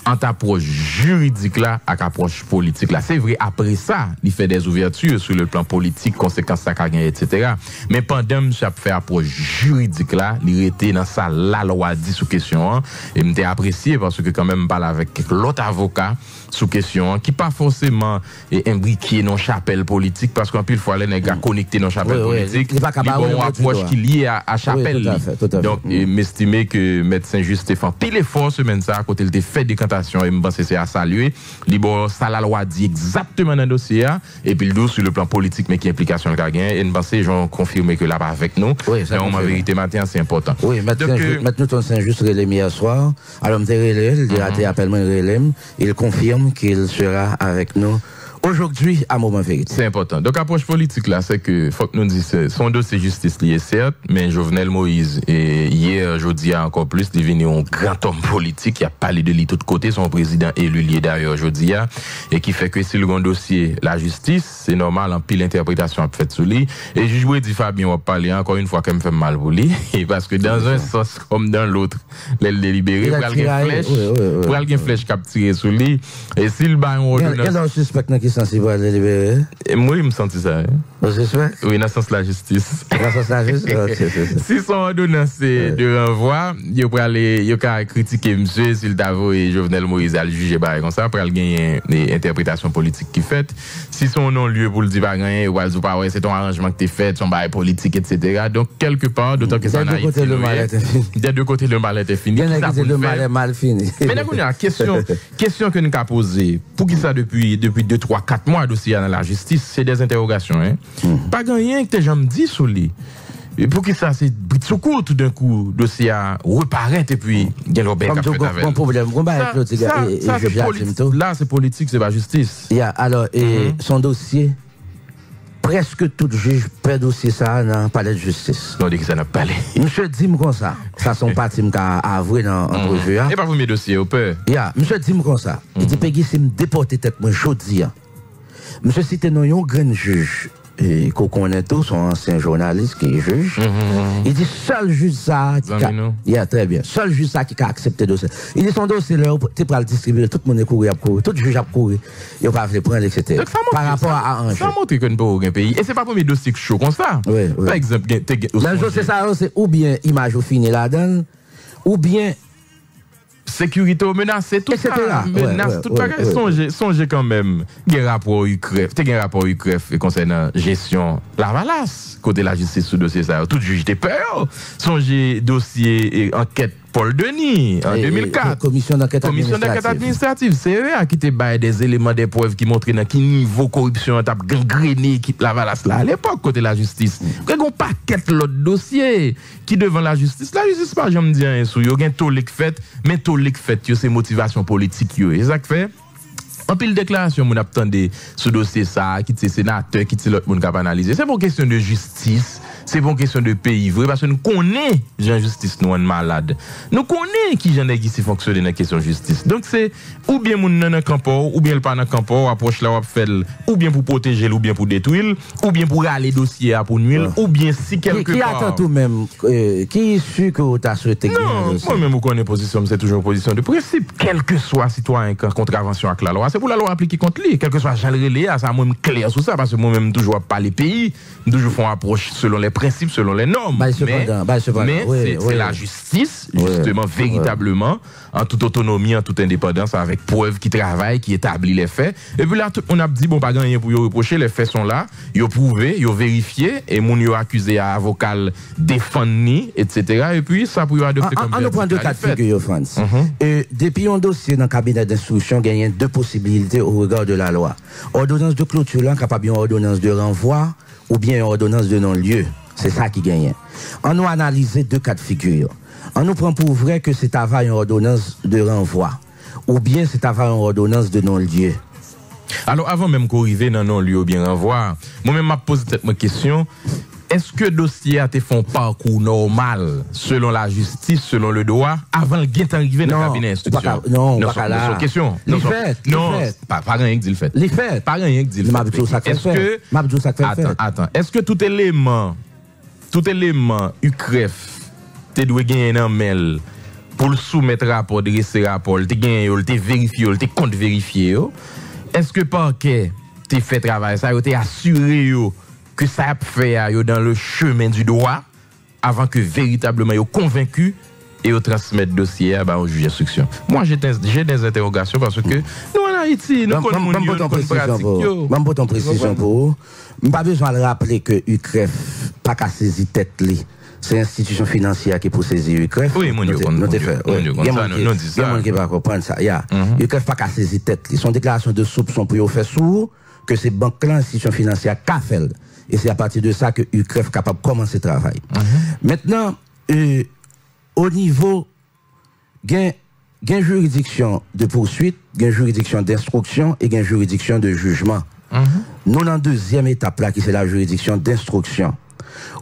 entre approche juridique là avec approche politique là. C'est vrai, après ça, il fait des ouvertures sur le plan politique, conséquences ça qu'a gagné, etc. Mais pendant que ça fait approche juridique là, il était dans ça, la loi dit sous question, hein, et m'était apprécié parce que quand même parle avec l'autre avocat sous question, hein, qui pas forcément imbriqué dans chapelle politique, parce qu'en pile fois, les nègres connectés dans chapelle politique, il y a une approche qui est liée à chapelle. Donc, m'estimer que médecin juste Stéphane, pile effort semaine ça, à côté il fait décantation, et me pense que c'est à saluer. Libre, ça la loi dit exactement dans le dossier, et puis le dos sur le plan politique, mais qui implication le gagné, et me pense que j'en confirme que là-bas avec nous. Oui, ça en vérité, matin, c'est important. Oui, maintenant, Newton Saint-Just relais hier soir. Alors, je il dit à appelle-moi relais, il confirme qu'il sera avec nous aujourd'hui à moment vérité. C'est important. Donc, approche politique là, c'est que, faut que nous disions, son dossier justice lié, certes, mais Jovenel Moïse, et hier, jeudi, encore plus, il est devenu un grand homme politique, il a parlé de lui de tous côtés, son président élu lié d'ailleurs jeudi, et qui fait que si le grand dossier, la justice, c'est normal, en pile interprétation a fait sur lui, et je jouais dit Fabien, on va parler encore une fois, qu'elle me fait mal pour lui, parce que dans un sens comme dans l'autre, l'aile délibérée, pour alguien flèche capturée sur lui, et s'il bat un ordonnance. Sensible à délibérer. Moi, il me sentit ça. Vous suspect? Oui, dans le sens de la justice. Dans le sens de la justice? Si son ordonnance de renvoi, il peut aller, il peut critiquer monsieur s'il t'avoue et Jovenel Moïse à le juger comme ça, après il gagner des interprétations politiques qui fait. Si son non-lieu pour le dire pas gagner, ou alors pas, ouais, c'est ton arrangement que tu fait, son bail politique, etc. Donc, quelque part, d'autant que ça n'a pas été. Des deux côtés, le mal est fini. Le mal est mal fini. Mais d'accord, il y a une question que nous avons posée. Pour qui ça depuis 2, 3, 4 mois dossier dans la justice, c'est des interrogations. Hein? Pas rien que tes gens me disent sur lui. Et pour qui ça, c'est sous court tout d'un coup, dossier à reparaître et puis, il y a l'objet qui a fait avec. Bon problème, là, c'est politique, c'est pas justice. Alors, son dossier, presque tout juge peut dossier ça dans le palais de justice. Non, dit que ça n'a pas l'air. Monsieur dit-moi comme ça. Ça, son parti m'a avoué dans l'entrevue. Et pas vous mes dossiers, au peur. Monsieur dit-moi comme ça. Il dit, Peggy, si me déporter tête, moi, je dis. Monsieur, si t'es non, un grand juge et qu'on connaît tous, son ancien journaliste qui est juge. Il dit seul juge ça qui a très bien. Seul juge ça qui a accepté le dossier. Il dit son dossier là, tu peux le distribuer, tout le monde est couru, tout juge a couru, il va le prendre, etc. Par rapport à un. Ça montre qu'on ne peut aucun pays. Et c'est pas pour mes dossiers chaud comme ça. Oui. Par exemple, c'est ça, c'est ou bien image au fini là-dedans, ou bien sécurité menacée, tout ça, menace, tout ça. Songez quand même, il y a un rapport UCREF, il y a un rapport UCREF concernant gestion la valasse, côté la justice sous dossier ça, tout juge était peur. Songez dossier et enquête Paul Denis en 2004. Commission d'enquête administrative, CEA qui te baille des éléments des preuves qui montrent dans quel niveau corruption t'a gangréné qui la valasse là à l'époque côté la justice. Il y a un paquet l'autre dossier qui devant la justice pas j'aime dire sous yo gen tolik fait mais tolik fait c'est motivation politique yo. Et ça fait en pile déclaration mon attendait ce dossier ça qui est sénateur qui est l'autre monde qui a analysé. C'est pour question de justice. C'est pour question de pays vrai parce que nous connaissons la justice nous on malade. Nous connaissons qui j'en ai qui fonctionner dans la question de justice. Donc c'est ou bien mon dans campo ou bien le pas dans campo approche là ou fait ou bien pour protéger ou bien pour détruire ou bien pour aller dossier pour nuire ou bien si quelque qui part attend tout même qui est sûr que tu as souhaité non moi même connais position c'est toujours position de principe quel que soit citoyen en contravention avec la loi c'est pour la loi appliquée contre lui quel que soit Jean relais ça moi clair sur ça parce que moi même toujours pas les pays toujours font approche selon les principes selon les normes mais c'est la justice justement véritablement en toute autonomie en toute indépendance avec preuve qui travaille qui établit les faits et puis là on a dit bon pas rien pour y reprocher les faits sont là ils prouvé ils vérifié et mon yo accusé à avocat défendre ni etc et puis ça pour adopter comme on prend deux cas de figure France depuis un dossier dans le cabinet d'instruction gagne deux possibilités au regard de la loi ordonnance de clôture là capable une ordonnance de renvoi ou bien une ordonnance de non-lieu. C'est ça qui gagne. On nous analyse deux cas de figure. On nous prend pour vrai que c'est avoir une ordonnance de renvoi ou bien c'est avoir une ordonnance de non-lieu. Alors avant même qu'on arrive dans non-lieu ou bien renvoi, moi-même m'a posé cette question. Est-ce que le dossier a été fait un parcours normal selon la justice, selon le droit, avant le gain d'arriver dans le cabinet d'instruction? Non, pas là. C'est une question. Non, pas rien qui dit le fait. Les faits. Pas rien qui dit le fait. Est-ce que attends, est-ce que tout élément UCREF te doit gagner un mail pour le soumettre rapport, dresser rapport, te gagner, te vérifier, te compte vérifier? Est-ce que parquet te fait travail ça, te assuré que ça a fait dans le chemin du droit avant que véritablement yo convaincu et au transmettre dossier au juge d'instruction. Moi j'ai des interrogations parce que nous en Haïti nous connaissons une pratique. Même pour ton précision pour pas besoin de rappeler que UCREF pas qu'à saisir tête li. C'est l'institution financière qui pour saisir UCREF. Oui, mon Dieu, nous te fait. Il y a qui va comprendre ça. UCREF pas qu'à saisir tête li. Son déclaration de soupçon pour faire sous que c'est banque là institution financière qu'a fait. Et c'est à partir de ça que UCREF est capable de commencer le travail. Maintenant, au niveau, il y a une juridiction de poursuite, il y a une juridiction d'instruction et il y a une juridiction de jugement. Nous, dans la deuxième étape, là, qui c'est la juridiction d'instruction.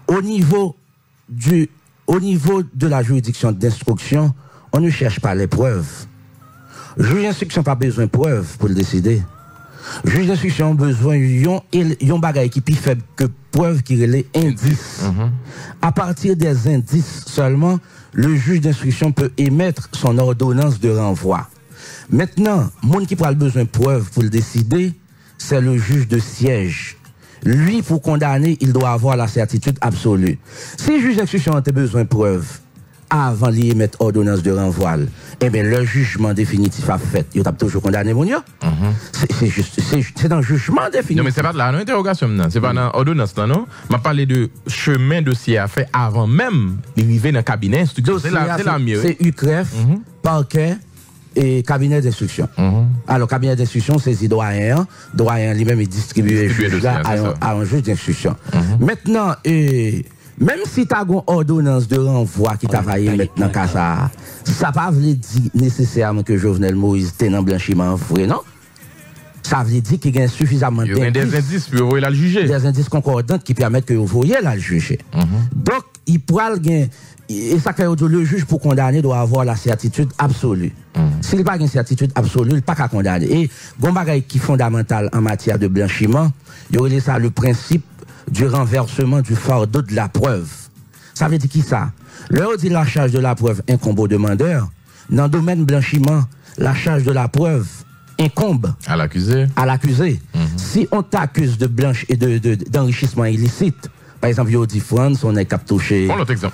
Au niveau de la juridiction d'instruction, on ne cherche pas les preuves. Le juge d'instruction n'a pas besoin de preuves pour le décider. Le juge d'instruction a besoin d'un bagage qui est plus faible que preuve qui relève indices. À partir des indices seulement, le juge d'instruction peut émettre son ordonnance de renvoi. Maintenant, monde qui prend besoin de preuves pour le décider, c'est le juge de siège. Lui, pour condamner, il doit avoir la certitude absolue. Si le juge d'instruction a besoin de preuves, avant d'émettre ordonnance de renvoi, eh bien, le jugement définitif a fait. Il a toujours condamné mon yo. C'est dans le jugement définitif. Non, mais c'est pas de la interrogation, non. C'est pas dans l'ordonnance, non. M'a parlé de chemin dossier à faire avant même d'arriver dans le cabinet d'instruction. C'est la mieux. C'est UCREF, parquet et cabinet d'instruction. Alors, cabinet d'instruction, c'est le doyen. Doyen lui-même est distribué à un juge d'instruction. Maintenant, même si tu as une ordonnance de renvoi qui t'a failli maintenant, ça ne pas dire nécessairement que Jovenel Moïse était dans blanchiment vrai, non? Ça veut dire qu'il y a suffisamment d'indices. Il y a des indices pour vous la juger. Des indices concordants qui permettent que vous voyez la juger. Donc, il pourra gagner. Et ça fait que le juge pour condamner doit avoir la certitude absolue. S'il n'a pas une certitude absolue, il n'a pas qu'à condamner. Et bon bagay qui est fondamental en matière de blanchiment, il y aurait ça le principe du renversement du fardeau de la preuve. Ça veut dire qui ça? Leur dit la charge de la preuve incombe au demandeur. Dans le domaine blanchiment, la charge de la preuve incombe à l'accusé. Si on t'accuse de blanche et d'enrichissement illicite, par exemple, il dit France, on est cap touché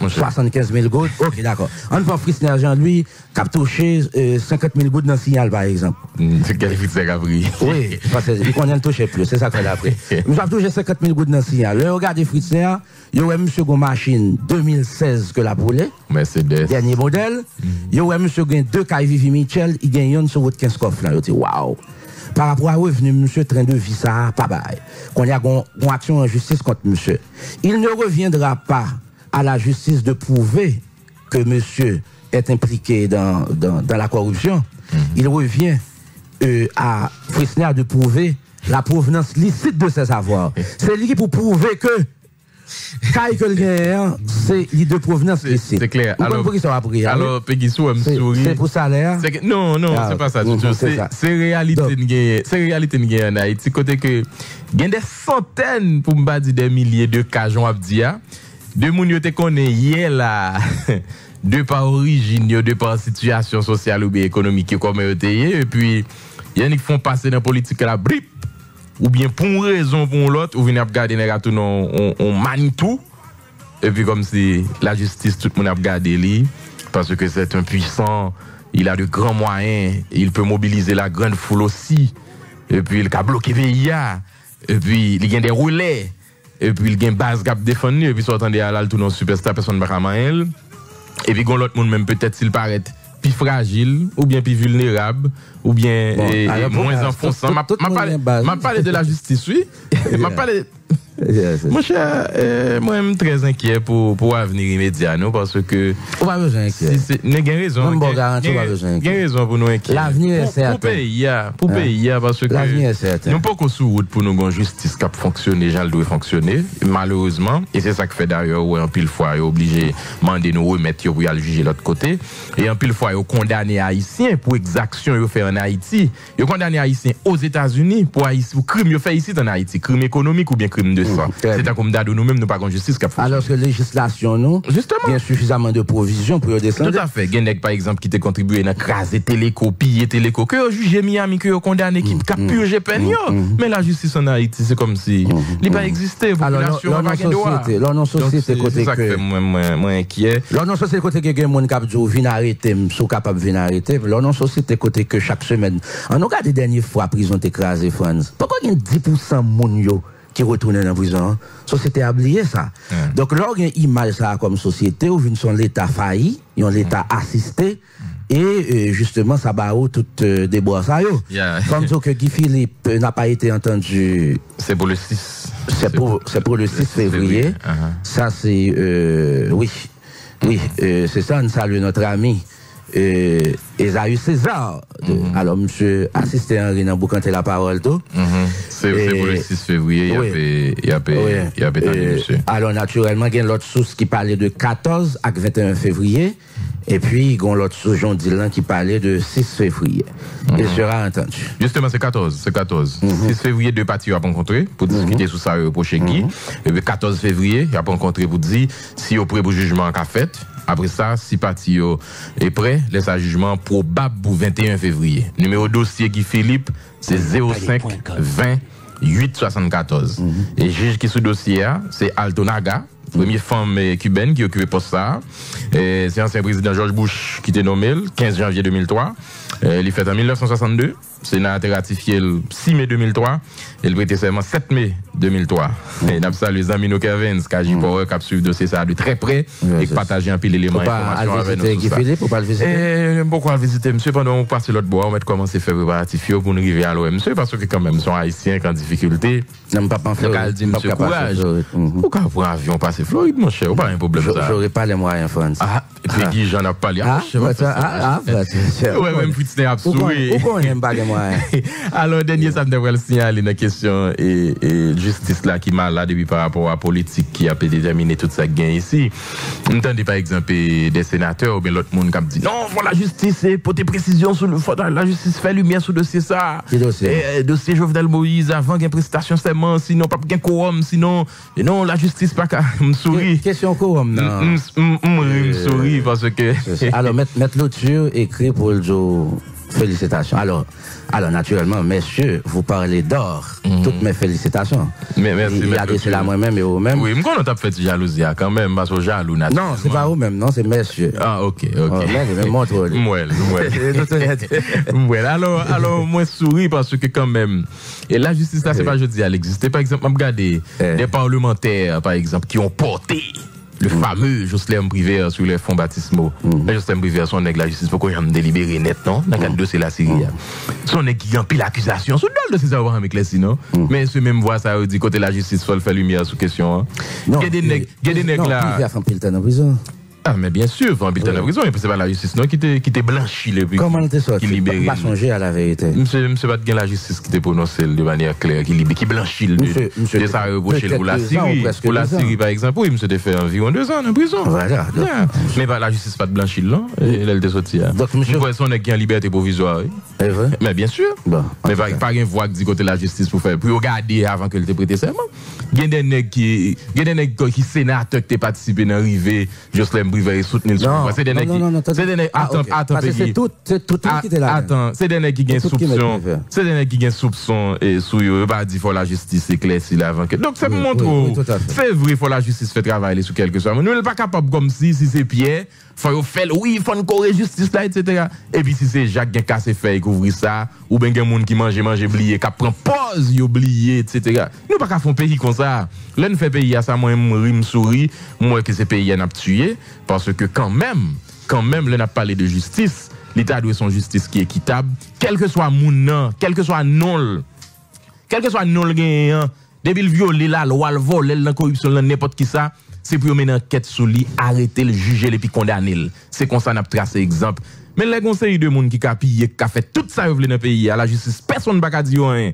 75 000 gouttes. Ok, d'accord. On prend Frisner Jean-Louis, cap touché 50 000 gouttes dans le signal, par exemple. C'est quel Frisner a pris? Oui, parce qu'on a touché plus, c'est ça qu'on a pris. Nous avons touché 50 000 gouttes dans le signal. Là, regardez Frisner, il y a monsieur une machine 2016 que la brûlé. Mercedes. Dernier modèle. Il y a monsieur deux cailles Vivi Mitchell, il gagne une sur votre 15 coffres là. Il dit, waouh! Par rapport à revenu, monsieur, train de vie, ça, pas bail. Qu'on y a une action en justice contre monsieur. Il ne reviendra pas à la justice de prouver que monsieur est impliqué dans la corruption. Il revient à Frisner de prouver la provenance licite de ses avoirs. C'est lui qui pour prouver que Kai que le gagnant, c'est les deux provenances ici. C'est clair. Alors, Peggy Sou, c'est pour salaire? Non, c'est pas ça. C'est réalité. C'est réalité en Haïti. Côté que, il y a des centaines, pour me dire des milliers de cas, j'en ai dit, de moun yo te connaît hier là, de par origine, de par situation sociale ou bien économique, comme yo te yé, et puis, il y en a qui font passer dans la politique la brip. Ou bien pour une raison ou pour l'autre, ou venir regarder les gars, on manie tout. Et puis comme si la justice, tout le monde a regardé lui, parce que c'est un puissant, il a de grands moyens, il peut mobiliser la grande foule aussi. Et puis il a bloqué VIA, et puis il a des relais, et puis il a une base qui a défendu, et puis soit attendez à là, tout non superstar, personne ne va mal. Et puis l'autre monde même peut-être s'il paraît plus fragile, ou bien plus vulnérable, ou bien moins enfonçant. M'a parlé de la justice, oui. M'a parlé... Mon cher, moi-même très inquiet pour l'avenir immédiat, non, parce que... On va besoin inquiet. Il y a raison. Il y a raison pour nous inquiéter. L'avenir est certain. Pour pays, parce que... L'avenir est certain. Nous n'avons pas sous route pour nous une justice qui a fonctionné, j'en doit fonctionner, malheureusement. Et c'est ça qui fait d'ailleurs, où en pile fois, il est obligé de demander nous remettre pour aller juger l'autre côté. Et en pile fois, il est condamné Haïtiens pour exaction qu'il fait en Haïti. Il est condamné Haïtiens aux États-Unis pour crime qu'il fait ici en Haïti. Crime économique ou bien crime de sang. C'est un comme d'ado nous-mêmes, nous pas de justice qui a fonctionné. Alors que la législation, non? Justement. Il y a suffisamment de provisions pour descendre. Tout à fait. Genek, par exemple, qui t'a contribué à craser téléco, piller téléco, que le juge Miami, que le condamné, qui a purgé peine. Mais la justice en Haïti, c'est comme si il n'a pas existé. Alors, dans nos sociétés, côté que. C'est ça qui fait moins inquiet. Dans nos sociétés, côté que quelqu'un qui a dit, viens arrêter, sont capables de venir arrêter. Dans nos sociétés, côté que chaque semaine, on regarde les dernières fois, prison écrasée, France. Pourquoi il y a 10% moun yo qui retournent dans la prison? Société a oublié ça. Donc, là, il y a une image ça comme société, où son l'État failli, ils ont l'État assisté, et justement, ça bat toutes des bois ça. Comme ça que Guy Philippe n'a pas été entendu. C'est pour le 6. C'est pour le 6 février. Ça, c'est, oui, c'est ça, on salue notre ami. Esaü César. Alors, monsieur assisté Henri dans boucanter la parole, tout. C'est pour le 6 février, il y a pété, monsieur. Alors, naturellement, il y a l'autre source qui parlait de 14 à 21 février. Et puis, il y a l'autre source, Jean Dylan, qui parlait de 6 février. Il sera entendu. Justement, c'est 14. 6 février, deux parties, il a rencontré pour discuter sur ça, reprocher qui. Et puis, 14 février, il a rencontré pour dire si au prêt pour jugement qu'a fait. Après ça, si parti est prêt, laisse un jugement probable pour 21 février. Numéro dossier Guy Philippe, c'est 05 20 8 74. Et juge qui sous dossier, c'est Altonaga, première femme cubaine qui occupait poste ça. C'est ancien président George Bush qui était nommé le 15 janvier 2003. Il est fait en 1962. Sénat a ratifié le 6 mai 2003. Il prêtait serment 7 mai 2003. Et nous avons les amis Kevin, qui Power, qui a suivi le dossier ça de très près et qui partagent un peu l'élément d'information avec nous. Pour pas le visiter? Pourquoi le visiter, monsieur? Pendant qu'on passe l'autre bois, on va commencer à faire préparatifs pour nous arriver à l'OM, monsieur, parce que quand même, sont haïtiens qui ont difficulté. Non, pas en faire. Donc, elle dit, monsieur, courage. Pourquoi pour un avion passer c'est Floride, mon cher. Pas un problème. J'aurais pas les moyens, France. Ah, et puis j'en ai parlé. Ouais, même Fritz n'est absorbé. Pourquoi on n'aime pas les moyens? Alors, dernier, ça me devrait le signaler la question et justice là qui m'a là depuis par rapport à la politique qui a déterminé tout ça gain ici. Entendez par exemple des sénateurs ou bien l'autre monde qui dit non, faut la justice et pour tes précisions sur le la justice fait lumière sur le dossier ça. Quel dossier? Dossier Jovenel Moïse avant qu'il y ait prestation serment, sinon pas qu'il y ait quorum, sinon non la justice pas qu'à me sourire. Question quorum non. Me sourire parce que alors mettre l'autre sur écrit pour le jour. Félicitations. Alors, naturellement, messieurs, vous parlez d'or. Toutes mes félicitations. Merci. Il a adressé la moi-même et vous-même. Oui, mais on t'a fait jalousie quand même, parce que jaloux naturellement. Non, c'est pas vous-même, non, c'est messieurs. Ah, ok. Mais montre. Alors, moi, souris parce que quand même, et la justice là, c'est pas je dis, elle existe. Par exemple, on regarde des parlementaires, par exemple, qui ont porté le fameux Jocelyn Privé sur les fonds baptismaux. Jocelyn Privé, son nègre la justice, pourquoi il a délibéré net, non? Dans le cadre de c'est la Syrie. Son nègre qui a pris l'accusation, c'est dans le dossier, ça va avec les sinon. Mais ce même voix, ça dit côté la justice, faut le faire lumière sur question. Non, il y a des nègres là. Privé a fait un peu en prison. Ah, mais bien sûr, faut habiter en prison, mais c'est pas la justice, non, qui t'est blanchi le plus. Comment on était sorti? Qui libéré. Pas songer à la vérité. Monsieur pas de la justice qui t'est prononcé de manière claire, qui blanchit le de ça reproché pour la Syrie. Pour la Syrie, par exemple, oui, monsieur, t'es fait environ 2 ans en prison. Voilà. Mais la justice pas de blanchir, là, elle était sortie. Donc, monsieur. Vous son qui en liberté provisoire. C'est vrai? Mais bien sûr. Mais pas une voix qui dit côté la justice pour faire, pour regarder avant qu'elle te prête serment. Il y a des nègres qui sénateurs qui t'ont participé dans l'arrivée, Jocelyn Privé et soutenir le non, c'est des nègres attends, c'est tout qui était là. Attends, c'est des nègres qui gagnent soupçon. C'est des nègres qui gagnent soupçon et sous eux, bah, dit faut la justice éclaircie avant que. Donc, ça me montre, c'est vrai, faut la justice fait travailler sur quelque chose. Mais nous, on n'est pas capable comme si c'est Pierre, faut faire, oui, il faut une corée justice là, etc. Et puis, si c'est Jacques qui a cassé fait, qui ouvre ça, ou bien quelqu'un qui mange, oublié, qui prend pause, il oublié, etc. Nous, pas qu'à faire un pays comme ça. Là, nous fait pays à ça, moi, me souris, moi, que ces pays n'a tué, parce que quand même, là, n'a parlé de justice, l'État doit son justice qui est équitable, quel que soit mon quel que soit non gagnant, depuis le violer la loi, le vol, la corruption, n'importe qui ça, c'est pour mener une enquête sur lui, arrêter le juger et puis condamner. C'est comme ça n'a tracé exemple. Mais les conseils de monde qui a pillé, qui a fait tout ça dans le pays, à la justice, personne ne va dire rien.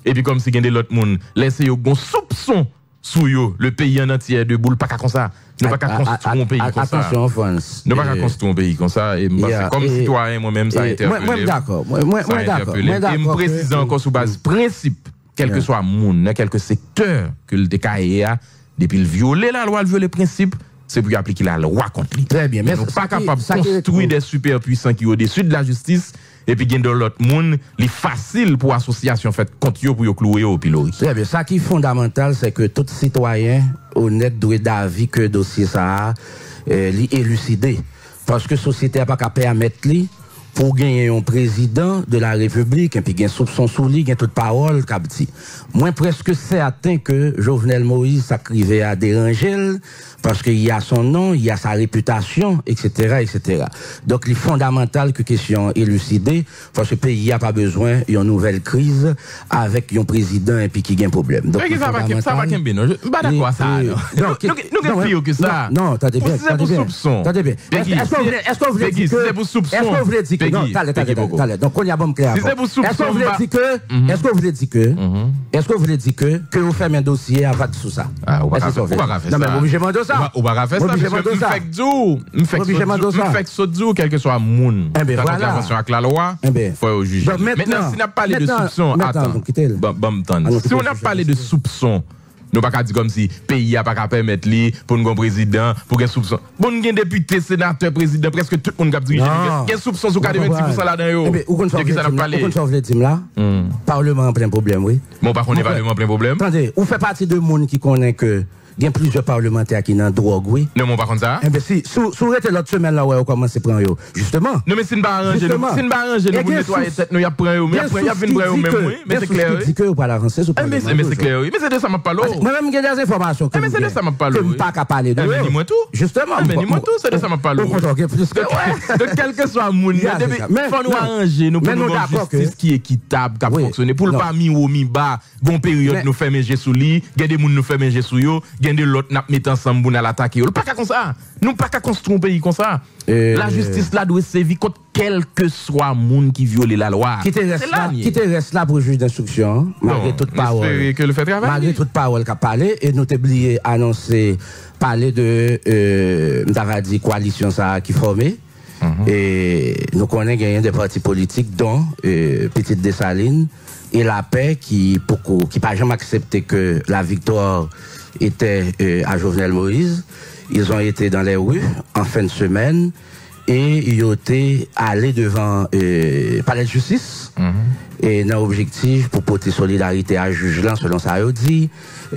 Et puis comme si il y a d'autres monde, laissez yo gon soupçon sous yo, le pays en entier de boule pas comme ça. Ne pas construire un pays comme ça. Attention France. Ne pas construire un pays comme ça et comme citoyen moi-même ça a interpellé. Moi d'accord. Moi d'accord. Et me préciser encore sous base principe, quel que soit le monde, dans quelques secteurs que le décaillé a depuis le violer la loi, le violer le principe, c'est pour appliquer la loi contre lui. Très bien, mais nous pas capable de construire des superpuissants qui sont au-dessus de la justice et puis dans l'autre monde, il est facile pour association faite contre eux pour y clouer au pilori. Très bien, ça qui est fondamental, c'est que tout citoyen honnête doit d'avis que le dossier ça élucidé. Parce que la société n'a pas qu'à permettre lui pour gagner un président de la République, et puis gagner soupçon sous lui, gagner toute parole, cap dit. Moi, presque certain que Jovenel Moïse s'acrivait à déranger, parce qu'il y a son nom, il y a sa réputation, etc., etc. Donc, il est fondamental que question élucidée, parce que le pays n'a pas besoin d'une nouvelle crise avec un président et puis qui gagne problème. Donc, ça va bien, non? Pas d'accord à ça, non. Nous gagnons plus que ça. Non, t'as bien. C'est pour soupçon. T'as bien. Est-ce que vous voulez dire que... C'est pour soupçon. Est-ce que vous voulez dire que... Non, t'allez. Donc, on y a bon clair. Si c'est pour soupçon. Est-ce que vous voulez dire que vous faites un dossier avant tout ça? Ah, on va faire ça. Non, mais vous obligez de ça. On va faire ça. Je fais que quel que soit le monde. Dans l'intervention avec la loi, il faut au juge. Maintenant, si on n'a pas parlé de soupçon, attends. Si on n'a pas parlé de soupçon, nous ne pouvons pas dire comme si le pays n'a pas qu'à permettre pour un président, pour un soupçon. Bon, nous avons député, sénateur, président, presque tout le monde qui a dirigé. Il y a un soupçon sur 96% là-dedans. Où qu'on soit là, Parlement en plein problème, oui. Bon, par contre, on est Parlement en plein problème. Attendez, vous faites partie de monde qui connaît que il y a plusieurs parlementaires qui n'ont drogue, oui. Non, mon par contre ça. Eh bien, si, sous l'autre semaine là, ouais, on commence à prendre, justement. Non, mais c'est une barre arrangée, nous nettoyer tête, nous y a pris, mais il y a une vraie même, oui. Mais c'est clair. Mais c'est que vous pas avancer sur mais c'est clair, oui. Mais c'est de ça m'a parlé. Moi-même, j'ai des informations que mais c'est de ça m'a parlé. Que je pas qu'à parler de. Mais dis-moi tout. Justement. Mais dis-moi tout, c'est de ça m'a parlé. Donc, quel que soit le monde, il faut nous arranger, nous pour une justice qui est équitable, qui a fonctionné. Pour le pas mi haut, mi bas, bon période, nous fait manger sous lit, il y a des gens nous fait manger sous yo, gain de l'autre n'a mettre ensemble pour l'attaquer. Pas comme ça. Nous pas qu'à construire un pays comme ça. La justice là doit servir contre quel que soit monde qui viole la loi. Qui te reste là pour le juge d'instruction, malgré toute parole. Que le fait travailler. Malgré toute parole qu'a parlé et nous t'oublié annoncer parler de d'Aradi coalition ça qui formée. Et nous connaissons gagné des partis politiques dont Petite Dessalines et la paix qui pas jamais accepté que la victoire était à Jovenel Moïse. Ils ont été dans les rues en fin de semaine et ils ont été allés devant palais de justice et dans l'objectif pour porter solidarité à juge là selon ça ils dit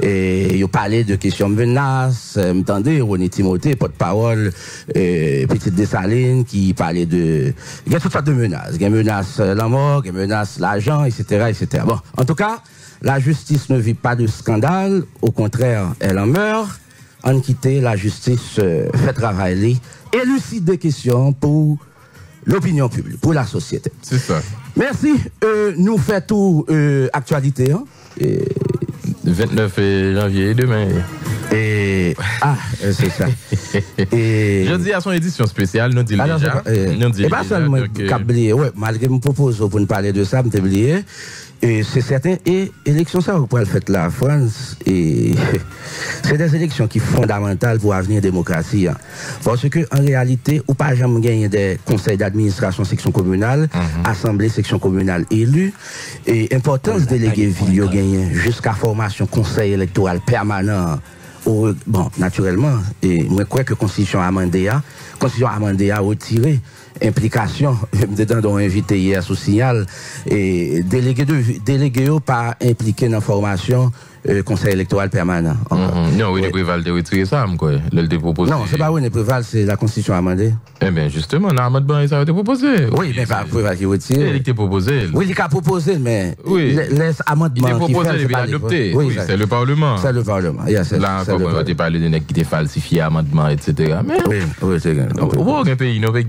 et ils ont parlé de questions de menaces m'entendez René Timothée porte-parole Petite Dessalines qui parlait de il y a toutes sortes de menaces, il y a menaces la mort, il y a menaces l'argent etc. Bon, en tout cas, la justice ne vit pas de scandale, au contraire, elle en meurt. On quitte la justice fait travailler, élucide des questions pour l'opinion publique, pour la société. C'est ça. Merci. Nous faisons tout actualité. Hein? 29 janvier demain. C'est ça. Je dis à son édition spéciale, nous dit déjà. Et pas seulement malgré mon propose pour nous parler de ça, me oublié. C'est certain, et élection ça, vous pouvez le faire là, France, et c'est des élections qui sont fondamentales pour l'avenir de la démocratie. Hein. Parce que, en réalité, ou pas jamais gagner des conseils d'administration section communale, assemblée section communale élue, et importance délégué ville gagner jusqu'à formation conseil électoral permanent. Bon, naturellement, et moi, je crois que la Constitution amendée a retiré implication, dedans dont invité hier sous signal, et délégué pas impliqué dans la formation conseil électoral permanent. Non, René Préval de retirer ça, quoi. Le proposé. Non, c'est pas René Préval, c'est la Constitution amendée. Eh bien, justement, Ahmad Ban, ça a été proposé. Oui, mais pas Préval qui retire. Il était proposé. Oui, il a proposé, mais les amendements qui fait, c'est pas adopté. Oui, c'est le Parlement. C'est le Parlement. Là, encore, on va te parler de nègres qui étaient falsifiés, amendements, etc. Mais oui, c'est vrai. Aucun pays, non, avec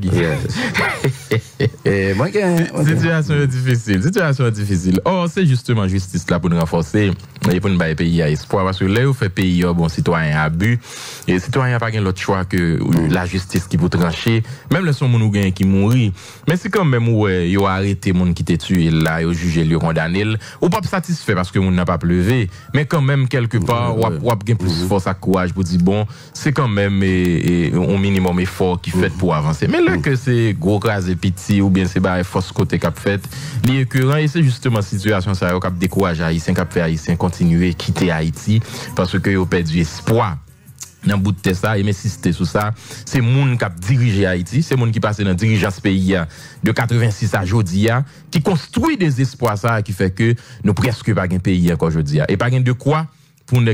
Situation difficile. Oh, c'est justement justice là pour nous renforcer et pour nous bailler pays à espoir. Parce que là, où fait pays, bon, citoyen abus, et citoyen pas l'autre choix que la justice qui peut trancher, même le son moun ou gain qui mourit. Mais c'est quand même, ouais, yo arrêté moun qui t'est tué là, yo jugé, yo condamné, ou pas satisfait parce que moun n'a pas pleuvé, mais quand même, quelque part, ou a gain plus force à courage pour dire, bon, c'est quand même un minimum effort qui fait pour avancer. Mais là, que c'est gros crasé petit, ou bien c'est bah, force côté qu'a fait, l'écurrent, et c'est justement situation ça, yo cap décourage Haïtien, cap fait Haïtien continuer, quitter Haïti, parce que yo perdu espoir. Dans bout de ça, et m'insister sur ça, c'est moun qui a dirigé Haïti, c'est moun qui passe dans dirigeance pays de 86 à aujourd'hui, qui construit des espoirs ça, qui fait que nous presque pas un pays encore aujourd'hui. Et pas de quoi pour nous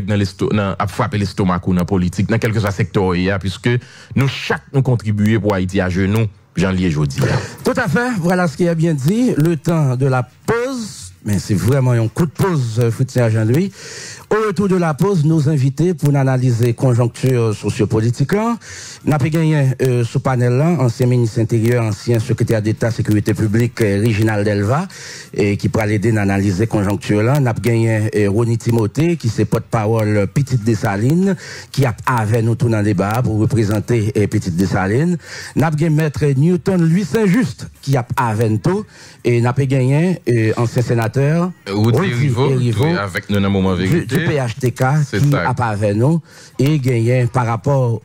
à frapper l'estomac ou dans la politique, dans quel que soit secteur, puisque nous chaque nous contribuer pour Haïti à genoux, Jean-Lié Jodi. Tout à fait, voilà ce qui a bien dit, le temps de la pause, mais c'est vraiment un coup de pause, Foutier Jean-Louis. Au retour de la pause, nos invités pour analyser conjoncture sociopolitique. N'a pas gagné ce panel là, ancien ministre intérieur, ancien secrétaire d'État sécurité publique, Réginald Delva, et qui pourra l'aider à analyser conjoncture là. N'a pas gagné René Timothée, qui c'est porte-parole Petite Dessalines, qui a avec nous tout dans le débat pour représenter Petite Dessalines. N'a pas gagné maître Newton Louis Saint-Just, qui a avec nous, et n'a pas gagné ancien sénateur, Rivo, avec nous dans le moment vérité. Du PHTK qui a pas avec nous et gagné par rapport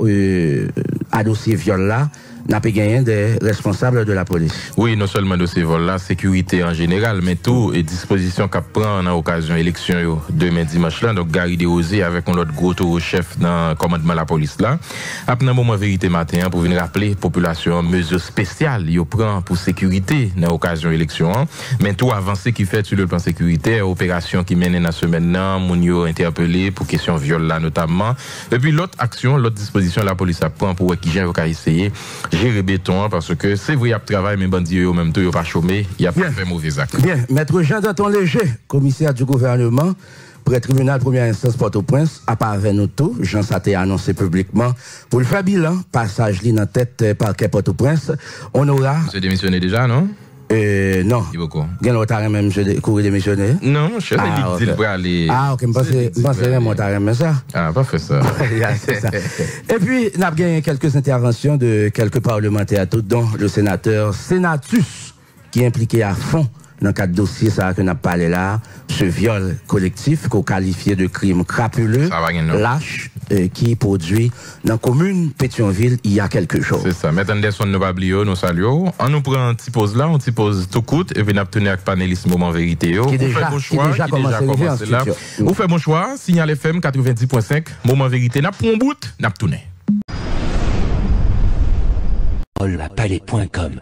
à dossier viol là, n'a pas gagné des responsables de la police. Oui, non seulement dossier vol là, sécurité en général, mais tout et dispositions qu'a prend en occasion élection demain dimanche là, donc Gary Desrosiers avec un autre gros tour chef dans commandement la police là. Après un moment vérité matin pour venir rappeler population mesures spéciales yo prend pour sécurité dans occasion élection, mais tout avancé qui fait sur le plan sécuritaire, opération qui mène dans la semaine là, moun yo interpellé pour question viol là notamment. Et puis l'autre action, l'autre disposition la police a prend pour qui j'ai essayer gérer béton parce que c'est vrai, il y a travail, mais bandits eux même tout, ils pas chômé, il y a pas fait mauvais acte. Bien, maître Jean-Danton Léger, commissaire du gouvernement, près tribunal première instance Port-au-Prince, à part avec nous tout, Jean Saté a annoncé publiquement pour le faire bilan, passage li dans tête parquet Port-au-Prince, on aura. Vous avez démissionné déjà, non? Non. Gen l'autre même je courir démissionner. Non, je sais Ah, dit pour aller. Ah, OK, je pense vraiment t'as ça. Ah, pas fait ça. C'est ça. Et puis, n'a gagné quelques interventions de quelques parlementaires, tout dont le sénateur Senatus, qui est impliqué à fond dans le cadre dossier ça que n'a parlé là, ce viol collectif qu'on qualifié de crime crapuleux, lâche, qui produit dans la commune Pétionville il y a quelques jours. C'est ça. Maître Anderson nous va oublier, nous saluons. On nous prend un petit pause là, on petit pause tout court et puis nous tourner avec panéliste moment vérité. Qui déjà commencé là. Vous faites mon choix, Signal FM 90.5, moment vérité, n'a pour un bout, n'a tourné. Palais.com